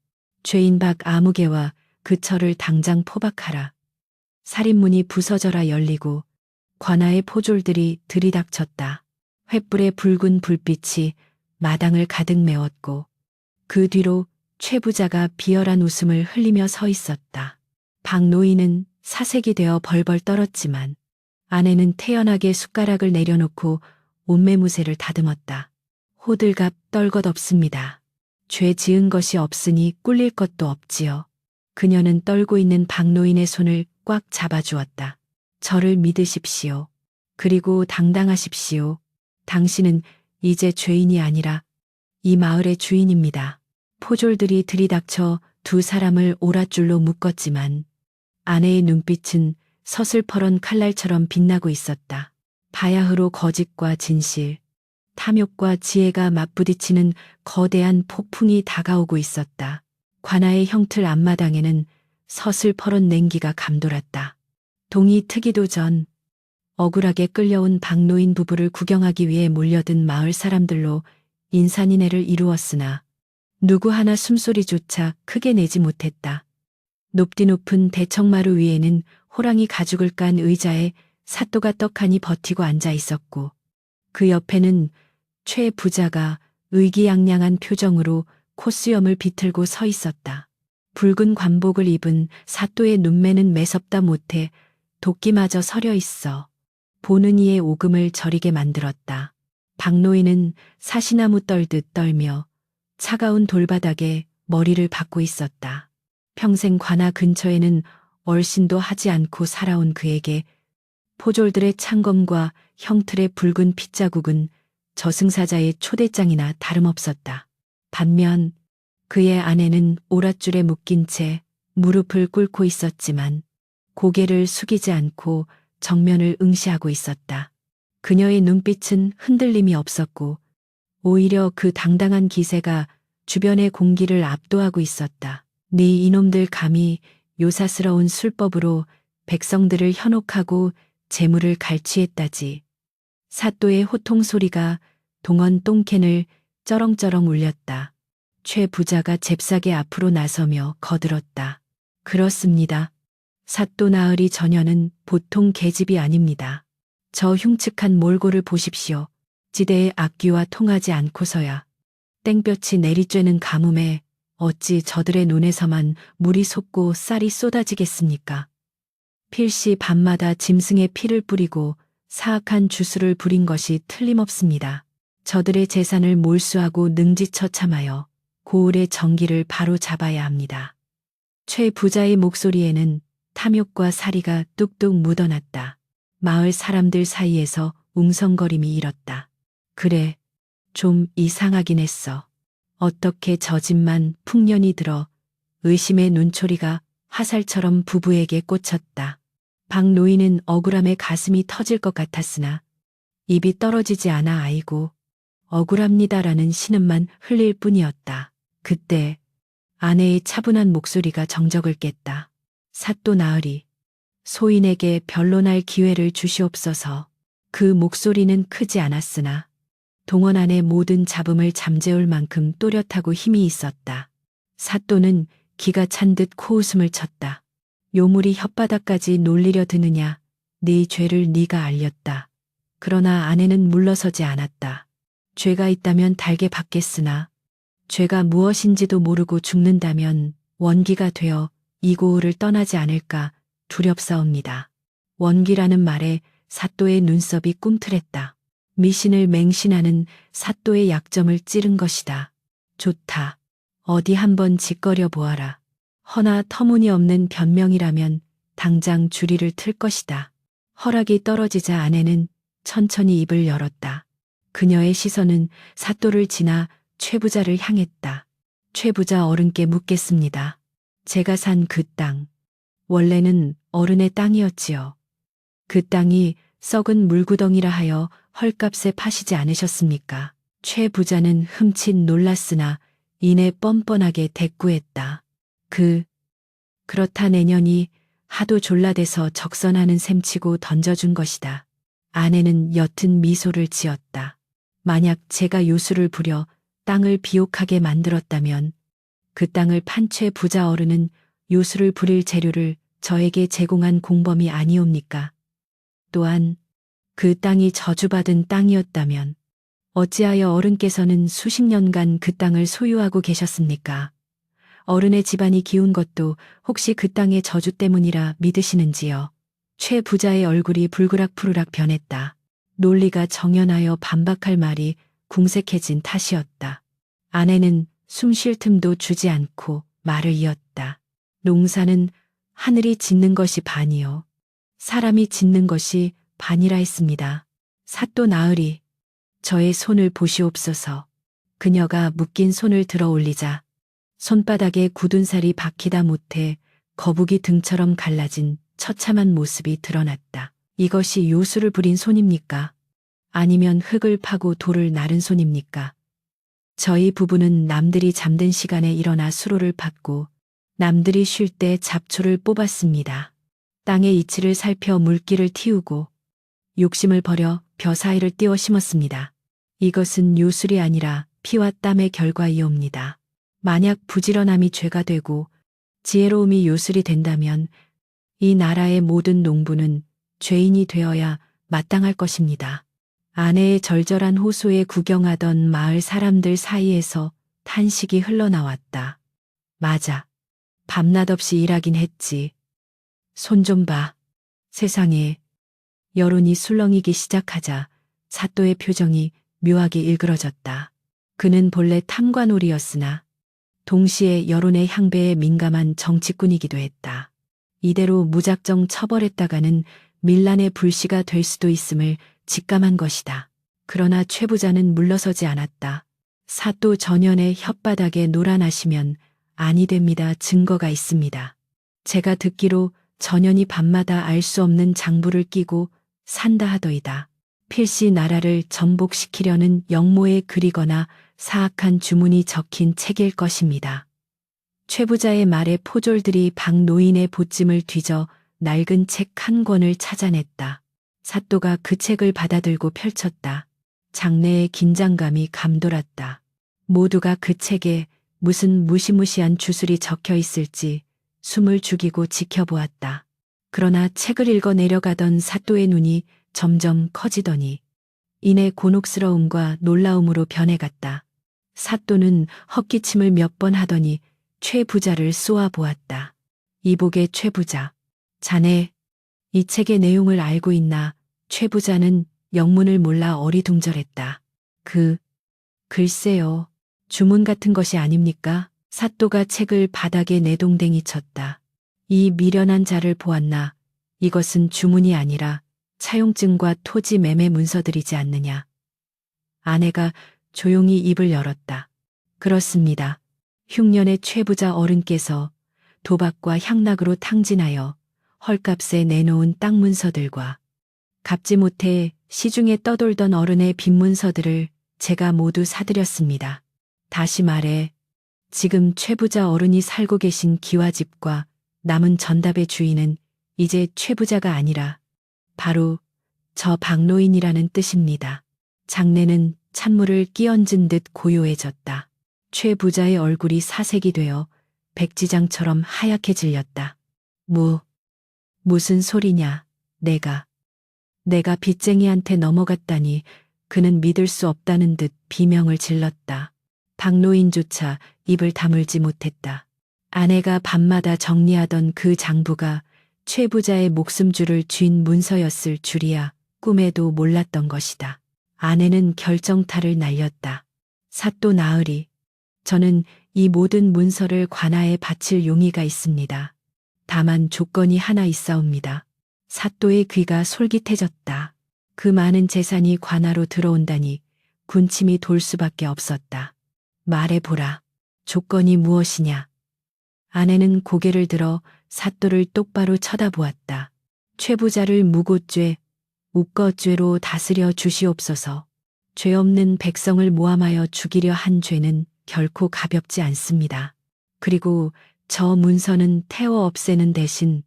죄인 박 아무개와 그 처를 당장 포박하라. 살인문이 부서져라 열리고 관아의 포졸들이 들이닥쳤다. 횃불의 붉은 불빛이 마당을 가득 메웠고 그 뒤로 최 부자가 비열한 웃음을 흘리며 서 있었다. 박노인은 사색이 되어 벌벌 떨었지만 아내는 태연하게 숟가락을 내려놓고 옷매무새를 다듬었다. 호들갑 떨것없습니다. 죄 지은 것이 없으니 꿀릴 것도 없지요. 그녀는 떨고 있는 박노인의 손을 꽉 잡아주었다. 저를 믿으십시오. 그리고 당당하십시오. 당신은 이제 죄인이 아니라 이 마을의 주인입니다. 포졸들이 들이닥쳐 두 사람을 오랏줄로 묶었지만 아내의 눈빛은 서슬퍼런 칼날처럼 빛나고 있었다. 바야흐로 거짓과 진실, 탐욕과 지혜가 맞부딪히는 거대한 폭풍이 다가오고 있었다. 관아의 형틀 앞마당에는 서슬퍼런 냉기가 감돌았다. 동이 트기도 전 억울하게 끌려온 박노인 부부를 구경하기 위해 몰려든 마을 사람들로 인산인해를 이루었으나 누구 하나 숨소리조차 크게 내지 못했다. 높디 높은 대청마루 위에는 호랑이 가죽을 깐 의자에 사또가 떡하니 버티고 앉아 있었고 그 옆에는 최 부자가 의기양양한 표정으로 콧수염을 비틀고 서 있었다. 붉은 관복을 입은 사또의 눈매는 매섭다 못해 도끼마저 서려 있어 보는 이의 오금을 저리게 만들었다. 박노인은 사시나무 떨듯 떨며 차가운 돌바닥에 머리를 박고 있었다. 평생 관아 근처에는 얼씬도 하지 않고 살아온 그에게 포졸들의 창검과 형틀의 붉은 핏자국은 저승사자의 초대장이나 다름없었다. 반면 그의 아내는 오랏줄에 묶인 채 무릎을 꿇고 있었지만 고개를 숙이지 않고 정면을 응시하고 있었다. 그녀의 눈빛은 흔들림이 없었고 오히려 그 당당한 기세가 주변의 공기를 압도하고 있었다. 네 이놈들 감히 요사스러운 술법으로 백성들을 현혹하고 재물을 갈취했다지. 사또의 호통 소리가 동원 똥캔을 쩌렁쩌렁 울렸다. 최 부자가 잽싸게 앞으로 나서며 거들었다. 그렇습니다. 사또 나으리 저녀는 보통 계집이 아닙니다. 저 흉측한 몰골을 보십시오. 지대의 악귀와 통하지 않고서야 땡볕이 내리쬐는 가뭄에 어찌 저들의 눈에서만 물이 솟고 쌀이 쏟아지겠습니까? 필시 밤마다 짐승의 피를 뿌리고 사악한 주술을 부린 것이 틀림없습니다. 저들의 재산을 몰수하고 능지처참하여 고을의 정기를 바로 잡아야 합니다. 최 부자의 목소리에는 탐욕과 사리가 뚝뚝 묻어났다. 마을 사람들 사이에서 웅성거림이 일었다. 그래, 좀 이상하긴 했어. 어떻게 저 집만 풍년이 들어 의심의 눈초리가 화살처럼 부부에게 꽂혔다. 박 노인은 억울함에 가슴이 터질 것 같았으나 입이 떨어지지 않아 아이고 억울합니다라는 신음만 흘릴 뿐이었다. 그때 아내의 차분한 목소리가 정적을 깼다. 사또 나으리, 소인에게 변론할 기회를 주시옵소서. 그 목소리는 크지 않았으나 동원 안의 모든 잡음을 잠재울 만큼 또렷하고 힘이 있었다. 사또는 기가 찬 듯 코웃음을 쳤다. 요물이 혓바닥까지 놀리려 드느냐. 네 죄를 네가 알렸다. 그러나 아내는 물러서지 않았다. 죄가 있다면 달게 받겠으나 죄가 무엇인지도 모르고 죽는다면 원기가 되어 이 고을을 떠나지 않을까 두렵사옵니다. 원기라는 말에 사또의 눈썹이 꿈틀했다. 미신을 맹신하는 사또의 약점을 찌른 것이다. 좋다. 어디 한번 짓거려 보아라. 허나 터무니없는 변명이라면 당장 주리를 틀 것이다. 허락이 떨어지자 아내는 천천히 입을 열었다. 그녀의 시선은 사또를 지나 최 부자를 향했다. 최 부자 어른께 묻겠습니다. 제가 산 그 땅, 원래는 어른의 땅이었지요. 그 땅이 썩은 물구덩이라 하여 헐값에 파시지 않으셨습니까? 최 부자는 흠칫 놀랐으나 이내 뻔뻔하게 대꾸했다. 그렇다 내년이 하도 졸라대서 적선하는 셈치고 던져준 것이다. 아내는 옅은 미소를 지었다. 만약 제가 요술을 부려 땅을 비옥하게 만들었다면 그 땅을 판 최 부자 어른은 요술을 부릴 재료를 저에게 제공한 공범이 아니옵니까? 또한 그 땅이 저주받은 땅이었다면 어찌하여 어른께서는 수십 년간 그 땅을 소유하고 계셨습니까? 어른의 집안이 기운 것도 혹시 그 땅의 저주 때문이라 믿으시는지요? 최 부자의 얼굴이 불그락푸르락 변했다. 논리가 정연하여 반박할 말이 궁색해진 탓이었다. 아내는 숨 쉴 틈도 주지 않고 말을 이었다. 농사는 하늘이 짓는 것이 반이요. 사람이 짓는 것이 반이라 했습니다. 사또 나으리, 저의 손을 보시옵소서. 그녀가 묶인 손을 들어 올리자 손바닥에 굳은 살이 박히다 못해 거북이 등처럼 갈라진 처참한 모습이 드러났다. 이것이 요술을 부린 손입니까? 아니면 흙을 파고 돌을 나른 손입니까? 저희 부부는 남들이 잠든 시간에 일어나 수로를 팠고 남들이 쉴 때 잡초를 뽑았습니다. 땅의 이치를 살펴 물기를 틔우고 욕심을 버려 벼 사이를 띄워 심었습니다. 이것은 요술이 아니라 피와 땀의 결과이옵니다. 만약 부지런함이 죄가 되고 지혜로움이 요술이 된다면 이 나라의 모든 농부는 죄인이 되어야 마땅할 것입니다. 아내의 절절한 호소에 구경하던 마을 사람들 사이에서 탄식이 흘러나왔다. 맞아. 밤낮 없이 일하긴 했지. 손 좀 봐. 세상에. 여론이 술렁이기 시작하자 사또의 표정이 묘하게 일그러졌다. 그는 본래 탐관오리였으나 동시에 여론의 향배에 민감한 정치꾼이기도 했다. 이대로 무작정 처벌했다가는 밀란의 불씨가 될 수도 있음을 직감한 것이다. 그러나 최 부자는 물러서지 않았다. 사또 전연의 혓바닥에 노란하시면 아니 됩니다. 증거가 있습니다. 제가 듣기로 전연이 밤마다 알 수 없는 장부를 끼고 산다 하더이다. 필시 나라를 전복시키려는 영모에 그리거나 사악한 주문이 적힌 책일 것입니다. 최 부자의 말에 포졸들이 박 노인의 보찜을 뒤져 낡은 책 한 권을 찾아냈다. 사또가 그 책을 받아들고 펼쳤다. 장내의 긴장감이 감돌았다. 모두가 그 책에 무슨 무시무시한 주술이 적혀 있을지 숨을 죽이고 지켜보았다. 그러나 책을 읽어 내려가던 사또의 눈이 점점 커지더니 이내 곤혹스러움과 놀라움으로 변해갔다. 사또는 헛기침을 몇 번 하더니 최 부자를 쏘아 보았다. 이복의 최 부자. 자네, 이 책의 내용을 알고 있나? 최 부자는 영문을 몰라 어리둥절했다. 글쎄요. 주문 같은 것이 아닙니까? 사또가 책을 바닥에 내동댕이 쳤다. 이 미련한 자를 보았나? 이것은 주문이 아니라 차용증과 토지 매매 문서들이지 않느냐. 아내가 조용히 입을 열었다. 그렇습니다. 흉년의 최부자 어른께서 도박과 향락으로 탕진하여 헐값에 내놓은 땅 문서들과 갚지 못해 시중에 떠돌던 어른의 빈 문서들을 제가 모두 사들였습니다. 다시 말해 지금 최부자 어른이 살고 계신 기와집과 남은 전답의 주인은 이제 최부자가 아니라 바로 저 박노인이라는 뜻입니다. 장내는 찬물을 끼얹은 듯 고요해졌다. 최부자의 얼굴이 사색이 되어 백지장처럼 하얗게 질렸다. 무슨 소리냐. 내가 빚쟁이한테 넘어갔다니. 그는 믿을 수 없다는 듯 비명을 질렀다. 박노인조차 입을 다물지 못했다. 아내가 밤마다 정리하던 그 장부가 최부자의 목숨줄을 쥔 문서였을 줄이야 꿈에도 몰랐던 것이다. 아내는 결정타를 날렸다. 사또 나으리, 저는 이 모든 문서를 관아에 바칠 용의가 있습니다. 다만 조건이 하나 있사옵니다. 사또의 귀가 솔깃해졌다. 그 많은 재산이 관아로 들어온다니 군침이 돌 수밖에 없었다. 말해보라. 조건이 무엇이냐? 아내는 고개를 들어 사또를 똑바로 쳐다보았다. 최부자를 무고죄, 우거죄로 다스려 주시옵소서. 죄 없는 백성을 모함하여 죽이려 한 죄는 결코 가볍지 않습니다. 그리고 저 문서는 태워 없애는 대신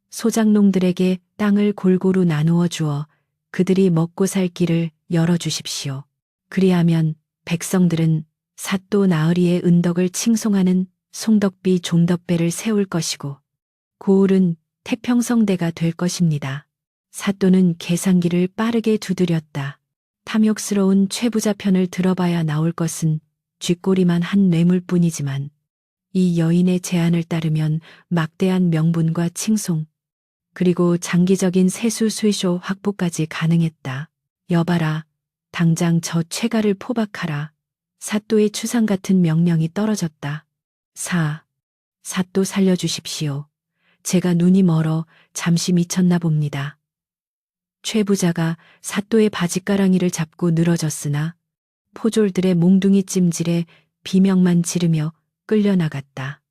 소작농들에게 땅을 골고루 나누어 주어 그들이 먹고 살 길을 열어주십시오. 그리하면 백성들은 사또 나으리의 은덕을 칭송하는 송덕비 종덕배를 세울 것이고 고을은 태평성대가 될 것입니다. 사또는 계산기를 빠르게 두드렸다. 탐욕스러운 최부자 편을 들어봐야 나올 것은 쥐꼬리만 한 뇌물뿐이지만 이 여인의 제안을 따르면 막대한 명분과 칭송 그리고 장기적인 세수 수의쇼 확보까지 가능했다. 여봐라. 당장 저 최가를 포박하라. 사또의 추상 같은 명령이 떨어졌다. 사또 살려주십시오. 제가 눈이 멀어 잠시 미쳤나 봅니다. 최부자가 사또의 바짓가랑이를 잡고 늘어졌으나 포졸들의 몽둥이 찜질에 비명만 지르며 끌려나갔다.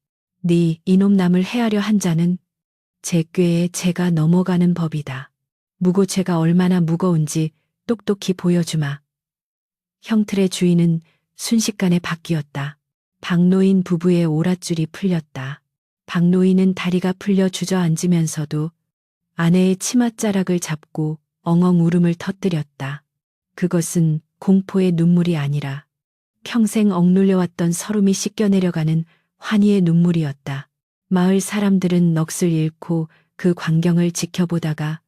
네 이놈 남을 해하려 한 자는 제 꾀에 제가 넘어가는 법이다. 무고죄가 얼마나 무거운지 똑똑히 보여주마. 형틀의 주인은 순식간에 바뀌었다. 박노인 부부의 오랏줄이 풀렸다. 박노인은 다리가 풀려 주저앉으면서도 아내의 치맛자락을 잡고 엉엉 울음을 터뜨렸다. 그것은 공포의 눈물이 아니라 평생 억눌려왔던 서름이 씻겨내려가는 환희의 눈물이었다. 마을 사람들은 넋을 잃고 그 광경을 지켜보다가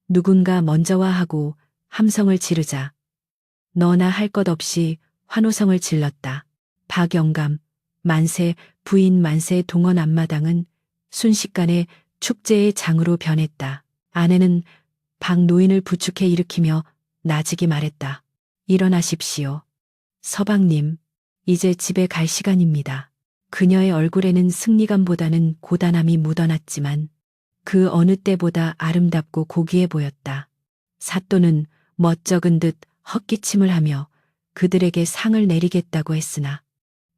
누군가 먼저 와 하고 함성을 지르자 너나 할 것 없이 환호성을 질렀다. 박영감, 만세, 부인 만세 동원 앞마당은 순식간에 축제의 장으로 변했다. 아내는 박노인을 부축해 일으키며 나직이 말했다. 일어나십시오. 서방님, 이제 집에 갈 시간입니다. 그녀의 얼굴에는 승리감보다는 고단함이 묻어났지만 그 어느 때보다 아름답고 고귀해 보였다. 사또는 멋쩍은 듯 헛기침을 하며 그들에게 상을 내리겠다고 했으나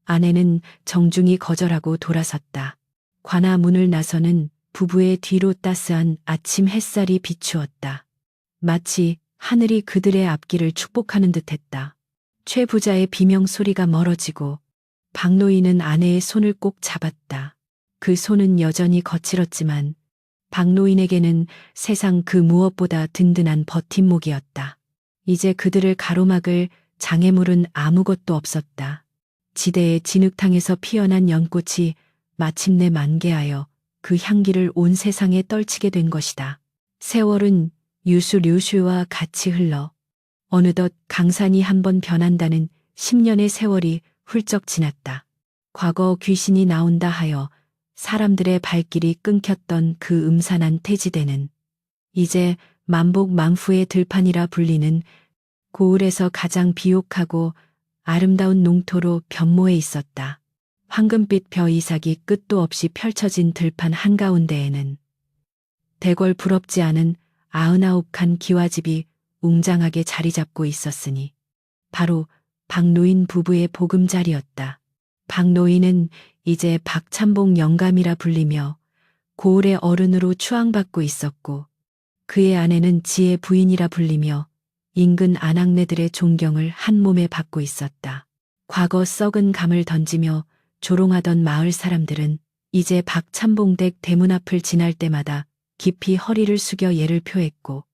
아내는 정중히 거절하고 돌아섰다. 관아 문을 나서는 부부의 뒤로 따스한 아침 햇살이 비추었다. 마치 하늘이 그들의 앞길을 축복하는 듯했다. 최 부자의 비명 소리가 멀어지고 박노인은 아내의 손을 꼭 잡았다. 그 손은 여전히 거칠었지만 박노인에게는 세상 그 무엇보다 든든한 버팀목이었다. 이제 그들을 가로막을 장애물은 아무것도 없었다. 지대의 진흙탕에서 피어난 연꽃이 마침내 만개하여 그 향기를 온 세상에 떨치게 된 것이다. 세월은 유수류슈와 같이 흘러 어느덧 강산이 한번 변한다는 10년의 세월이 훌쩍 지났다. 과거 귀신이 나온다 하여 사람들의 발길이 끊겼던 그 음산한 태지대는 이제 만복망후의 들판이라 불리는 고을에서 가장 비옥하고 아름다운 농토로 변모해 있었다. 황금빛 벼 이삭이 끝도 없이 펼쳐진 들판 한가운데에는 대궐 부럽지 않은 99칸 기와집이 웅장하게 자리 잡고 있었으니 바로 박노인 부부의 보금자리였다. 박노인은 이제 박찬봉 영감이라 불리며 고을의 어른으로 추앙받고 있었고 그의 아내는 지의 부인이라 불리며 인근 아낙네들의 존경을 한 몸에 받고 있었다. 과거 썩은 감을 던지며 조롱하던 마을 사람들은 이제 박찬봉댁 대문 앞을 지날 때마다 깊이 허리를 숙여 예를 표했고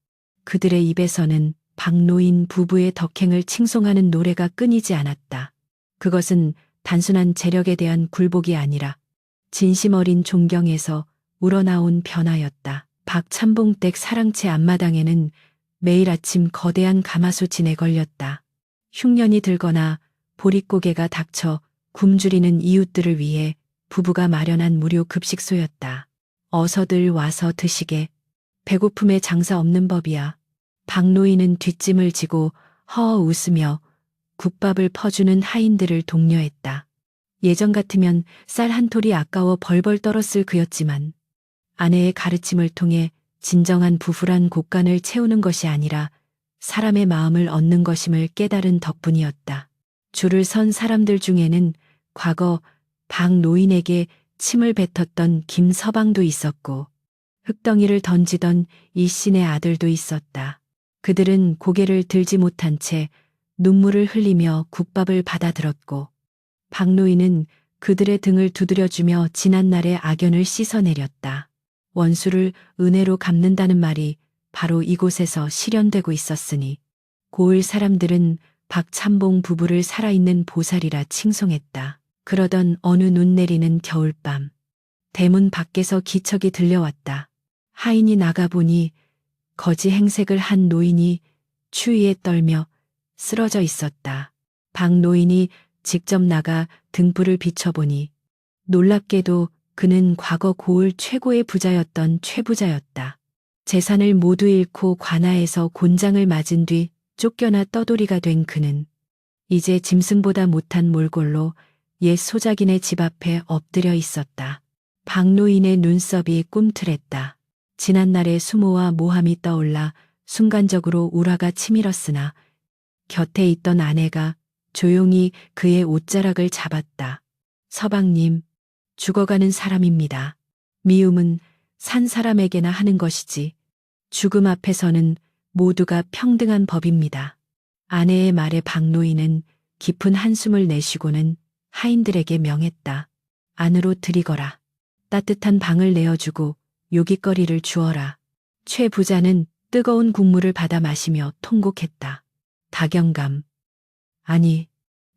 그들의 입에서는 박노인 부부의 덕행을 칭송하는 노래가 끊이지 않았다. 그것은 단순한 재력에 대한 굴복이 아니라 진심 어린 존경에서 우러나온 변화였다. 박찬봉댁 사랑채 앞마당에는 매일 아침 거대한 가마솥이 내걸렸다. 흉년이 들거나 보릿고개가 닥쳐 굶주리는 이웃들을 위해 부부가 마련한 무료 급식소였다. 어서들 와서 드시게. 배고픔에 장사 없는 법이야. 박노인은 뒷짐을 지고 허허 웃으며 국밥을 퍼주는 하인들을 독려했다. 예전 같으면 쌀 한 톨이 아까워 벌벌 떨었을 그였지만 아내의 가르침을 통해 진정한 부부란 곳간을 채우는 것이 아니라 사람의 마음을 얻는 것임을 깨달은 덕분이었다. 줄을 선 사람들 중에는 과거 박노인에게 침을 뱉었던 김서방도 있었고 흙덩이를 던지던 이씨네 아들도 있었다. 그들은 고개를 들지 못한 채 눈물을 흘리며 국밥을 받아들었고 박노인은 그들의 등을 두드려주며 지난날의 악연을 씻어내렸다. 원수를 은혜로 갚는다는 말이 바로 이곳에서 실현되고 있었으니 고을 사람들은 박찬봉 부부를 살아있는 보살이라 칭송했다. 그러던 어느 눈 내리는 겨울밤 대문 밖에서 기척이 들려왔다. 하인이 나가보니 거지 행색을 한 노인이 추위에 떨며 쓰러져 있었다. 박노인이 직접 나가 등불을 비춰보니 놀랍게도 그는 과거 고을 최고의 부자였던 최부자였다. 재산을 모두 잃고 관아에서 곤장을 맞은 뒤 쫓겨나 떠돌이가 된 그는 이제 짐승보다 못한 몰골로 옛 소작인의 집 앞에 엎드려 있었다. 박노인의 눈썹이 꿈틀했다. 지난날의 수모와 모함이 떠올라 순간적으로 울화가 치밀었으나 곁에 있던 아내가 조용히 그의 옷자락을 잡았다. 서방님, 죽어가는 사람입니다. 미움은 산 사람에게나 하는 것이지 죽음 앞에서는 모두가 평등한 법입니다. 아내의 말에 박노인은 깊은 한숨을 내쉬고는 하인들에게 명했다. 안으로 들이거라. 따뜻한 방을 내어주고 요깃거리를 주어라. 최 부자는 뜨거운 국물을 받아 마시며 통곡했다. 다경감. 아니,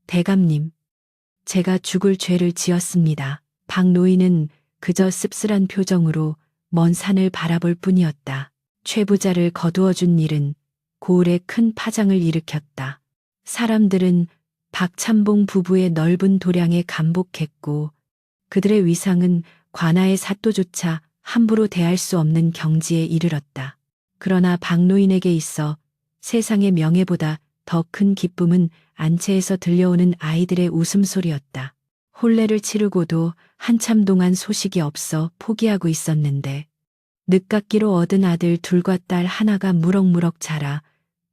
대감님. 제가 죽을 죄를 지었습니다. 박노인은 그저 씁쓸한 표정으로 먼 산을 바라볼 뿐이었다. 최 부자를 거두어준 일은 고을에 큰 파장을 일으켰다. 사람들은 박찬봉 부부의 넓은 도량에 감복했고 그들의 위상은 관아의 사또조차 함부로 대할 수 없는 경지에 이르렀다. 그러나 박노인에게 있어 세상의 명예보다 더 큰 기쁨은 안채에서 들려오는 아이들의 웃음소리였다. 혼례를 치르고도 한참 동안 소식이 없어 포기하고 있었는데 늦깎이로 얻은 아들 둘과 딸 하나가 무럭무럭 자라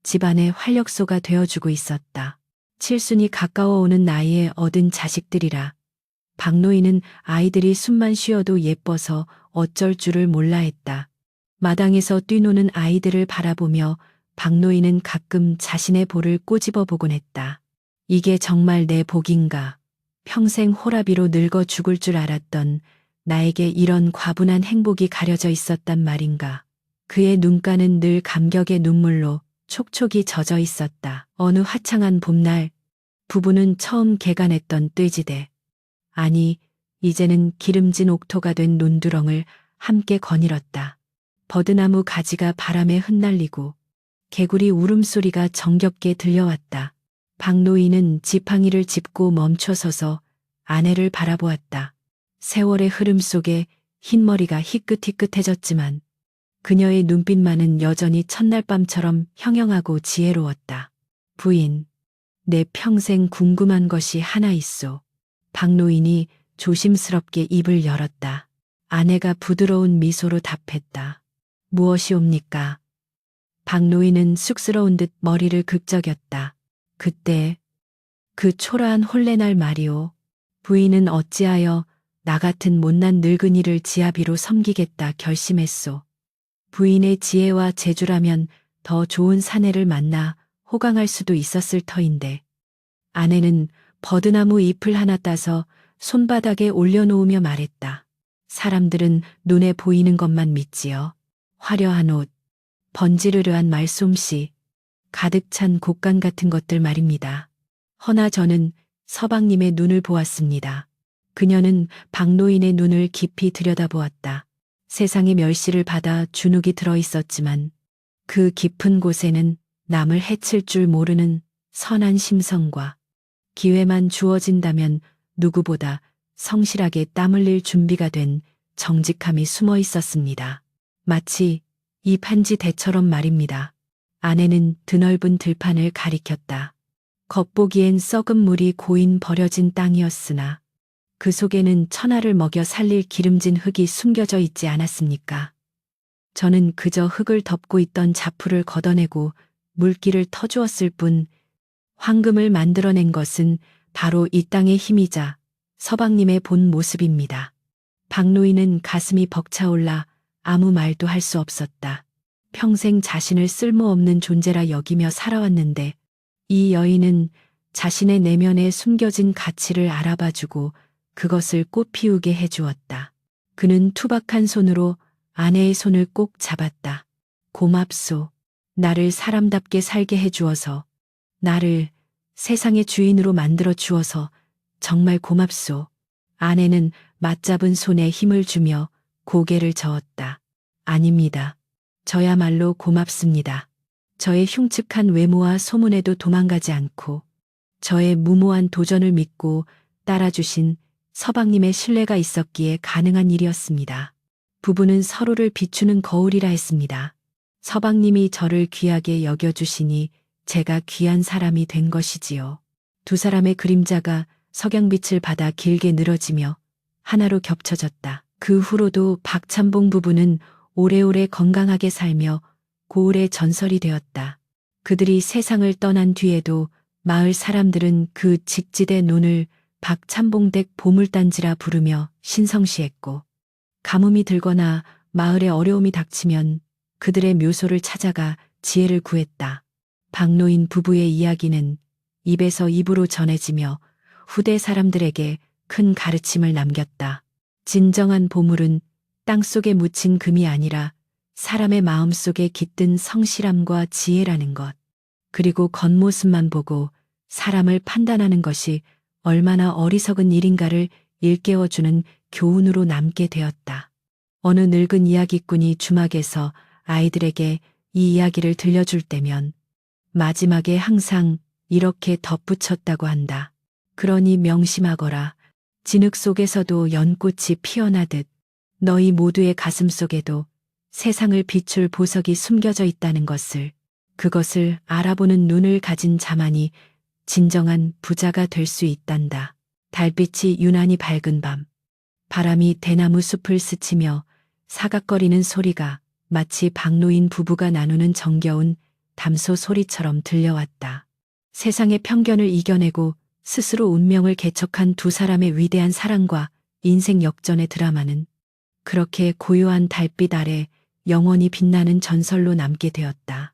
집안의 활력소가 되어주고 있었다. 칠순이 가까워오는 나이에 얻은 자식들이라 박노인은 아이들이 숨만 쉬어도 예뻐서 어쩔 줄을 몰라 했다. 마당에서 뛰노는 아이들을 바라보며 박노인은 가끔 자신의 볼을 꼬집어 보곤 했다. 이게 정말 내 복인가? 평생 호라비로 늙어 죽을 줄 알았던 나에게 이런 과분한 행복이 가려져 있었단 말인가? 그의 눈가는 늘 감격의 눈물로 촉촉이 젖어 있었다. 어느 화창한 봄날 부부는 처음 개간했던 떼지대, 아니 이제는 기름진 옥토가 된 논두렁을 함께 거닐었다. 버드나무 가지가 바람에 흩날리고 개구리 울음소리가 정겹게 들려왔다. 박노인은 지팡이를 짚고 멈춰서서 아내를 바라보았다. 세월의 흐름 속에 흰머리가 희끗희끗해졌지만 그녀의 눈빛만은 여전히 첫날 밤처럼 형형하고 지혜로웠다. 부인, 내 평생 궁금한 것이 하나 있소. 박노인이 조심스럽게 입을 열었다. 아내가 부드러운 미소로 답했다. 무엇이옵니까? 박노인은 쑥스러운 듯 머리를 극적였다. 그때 그 초라한 혼례날 말이오. 부인은 어찌하여 나 같은 못난 늙은이를 지아비로 섬기겠다 결심했소. 부인의 지혜와 재주라면 더 좋은 사내를 만나 호강할 수도 있었을 터인데 아내는 버드나무 잎을 하나 따서 손바닥에 올려놓으며 말했다. 사람들은 눈에 보이는 것만 믿지요. 화려한 옷, 번지르르한 말솜씨, 가득 찬 곡간 같은 것들 말입니다. 허나 저는 서방님의 눈을 보았습니다. 그녀는 박노인의 눈을 깊이 들여다보았다. 세상의 멸시를 받아 주눅이 들어 있었지만 그 깊은 곳에는 남을 해칠 줄 모르는 선한 심성과 기회만 주어진다면 누구보다 성실하게 땀 흘릴 준비가 된 정직함이 숨어 있었습니다. 마치 이 판지 대처럼 말입니다. 아내는 드넓은 들판을 가리켰다. 겉보기엔 썩은 물이 고인 버려진 땅이었으나 그 속에는 천하를 먹여 살릴 기름진 흙이 숨겨져 있지 않았습니까? 저는 그저 흙을 덮고 있던 자풀을 걷어내고 물기를 터주었을 뿐 황금을 만들어낸 것은 바로 이 땅의 힘이자 서방님의 본 모습입니다. 박노인은 가슴이 벅차올라 아무 말도 할 수 없었다. 평생 자신을 쓸모없는 존재라 여기며 살아왔는데 이 여인은 자신의 내면에 숨겨진 가치를 알아봐주고 그것을 꽃피우게 해주었다. 그는 투박한 손으로 아내의 손을 꼭 잡았다. 고맙소. 나를 사람답게 살게 해주어서, 나를 세상의 주인으로 만들어 주어서 정말 고맙소. 아내는 맞잡은 손에 힘을 주며 고개를 저었다. 아닙니다. 저야말로 고맙습니다. 저의 흉측한 외모와 소문에도 도망가지 않고 저의 무모한 도전을 믿고 따라주신 서방님의 신뢰가 있었기에 가능한 일이었습니다. 부부는 서로를 비추는 거울이라 했습니다. 서방님이 저를 귀하게 여겨주시니 제가 귀한 사람이 된 것이지요. 두 사람의 그림자가 석양빛을 받아 길게 늘어지며 하나로 겹쳐졌다. 그 후로도 박찬봉 부부는 오래오래 건강하게 살며 고을의 전설이 되었다. 그들이 세상을 떠난 뒤에도 마을 사람들은 그 직지대 논을 박찬봉댁 보물단지라 부르며 신성시했고 가뭄이 들거나 마을에 어려움이 닥치면 그들의 묘소를 찾아가 지혜를 구했다. 박노인 부부의 이야기는 입에서 입으로 전해지며 후대 사람들에게 큰 가르침을 남겼다. 진정한 보물은 땅속에 묻힌 금이 아니라 사람의 마음속에 깃든 성실함과 지혜라는 것. 그리고 겉모습만 보고 사람을 판단하는 것이 얼마나 어리석은 일인가를 일깨워주는 교훈으로 남게 되었다. 어느 늙은 이야기꾼이 주막에서 아이들에게 이 이야기를 들려줄 때면 마지막에 항상 이렇게 덧붙였다고 한다. 그러니 명심하거라. 진흙 속에서도 연꽃이 피어나듯 너희 모두의 가슴 속에도 세상을 비출 보석이 숨겨져 있다는 것을, 그것을 알아보는 눈을 가진 자만이 진정한 부자가 될 수 있단다. 달빛이 유난히 밝은 밤, 바람이 대나무 숲을 스치며 사각거리는 소리가 마치 박노인 부부가 나누는 정겨운 담소 소리처럼 들려왔다. 세상의 편견을 이겨내고 스스로 운명을 개척한 두 사람의 위대한 사랑과 인생 역전의 드라마는 그렇게 고요한 달빛 아래 영원히 빛나는 전설로 남게 되었다.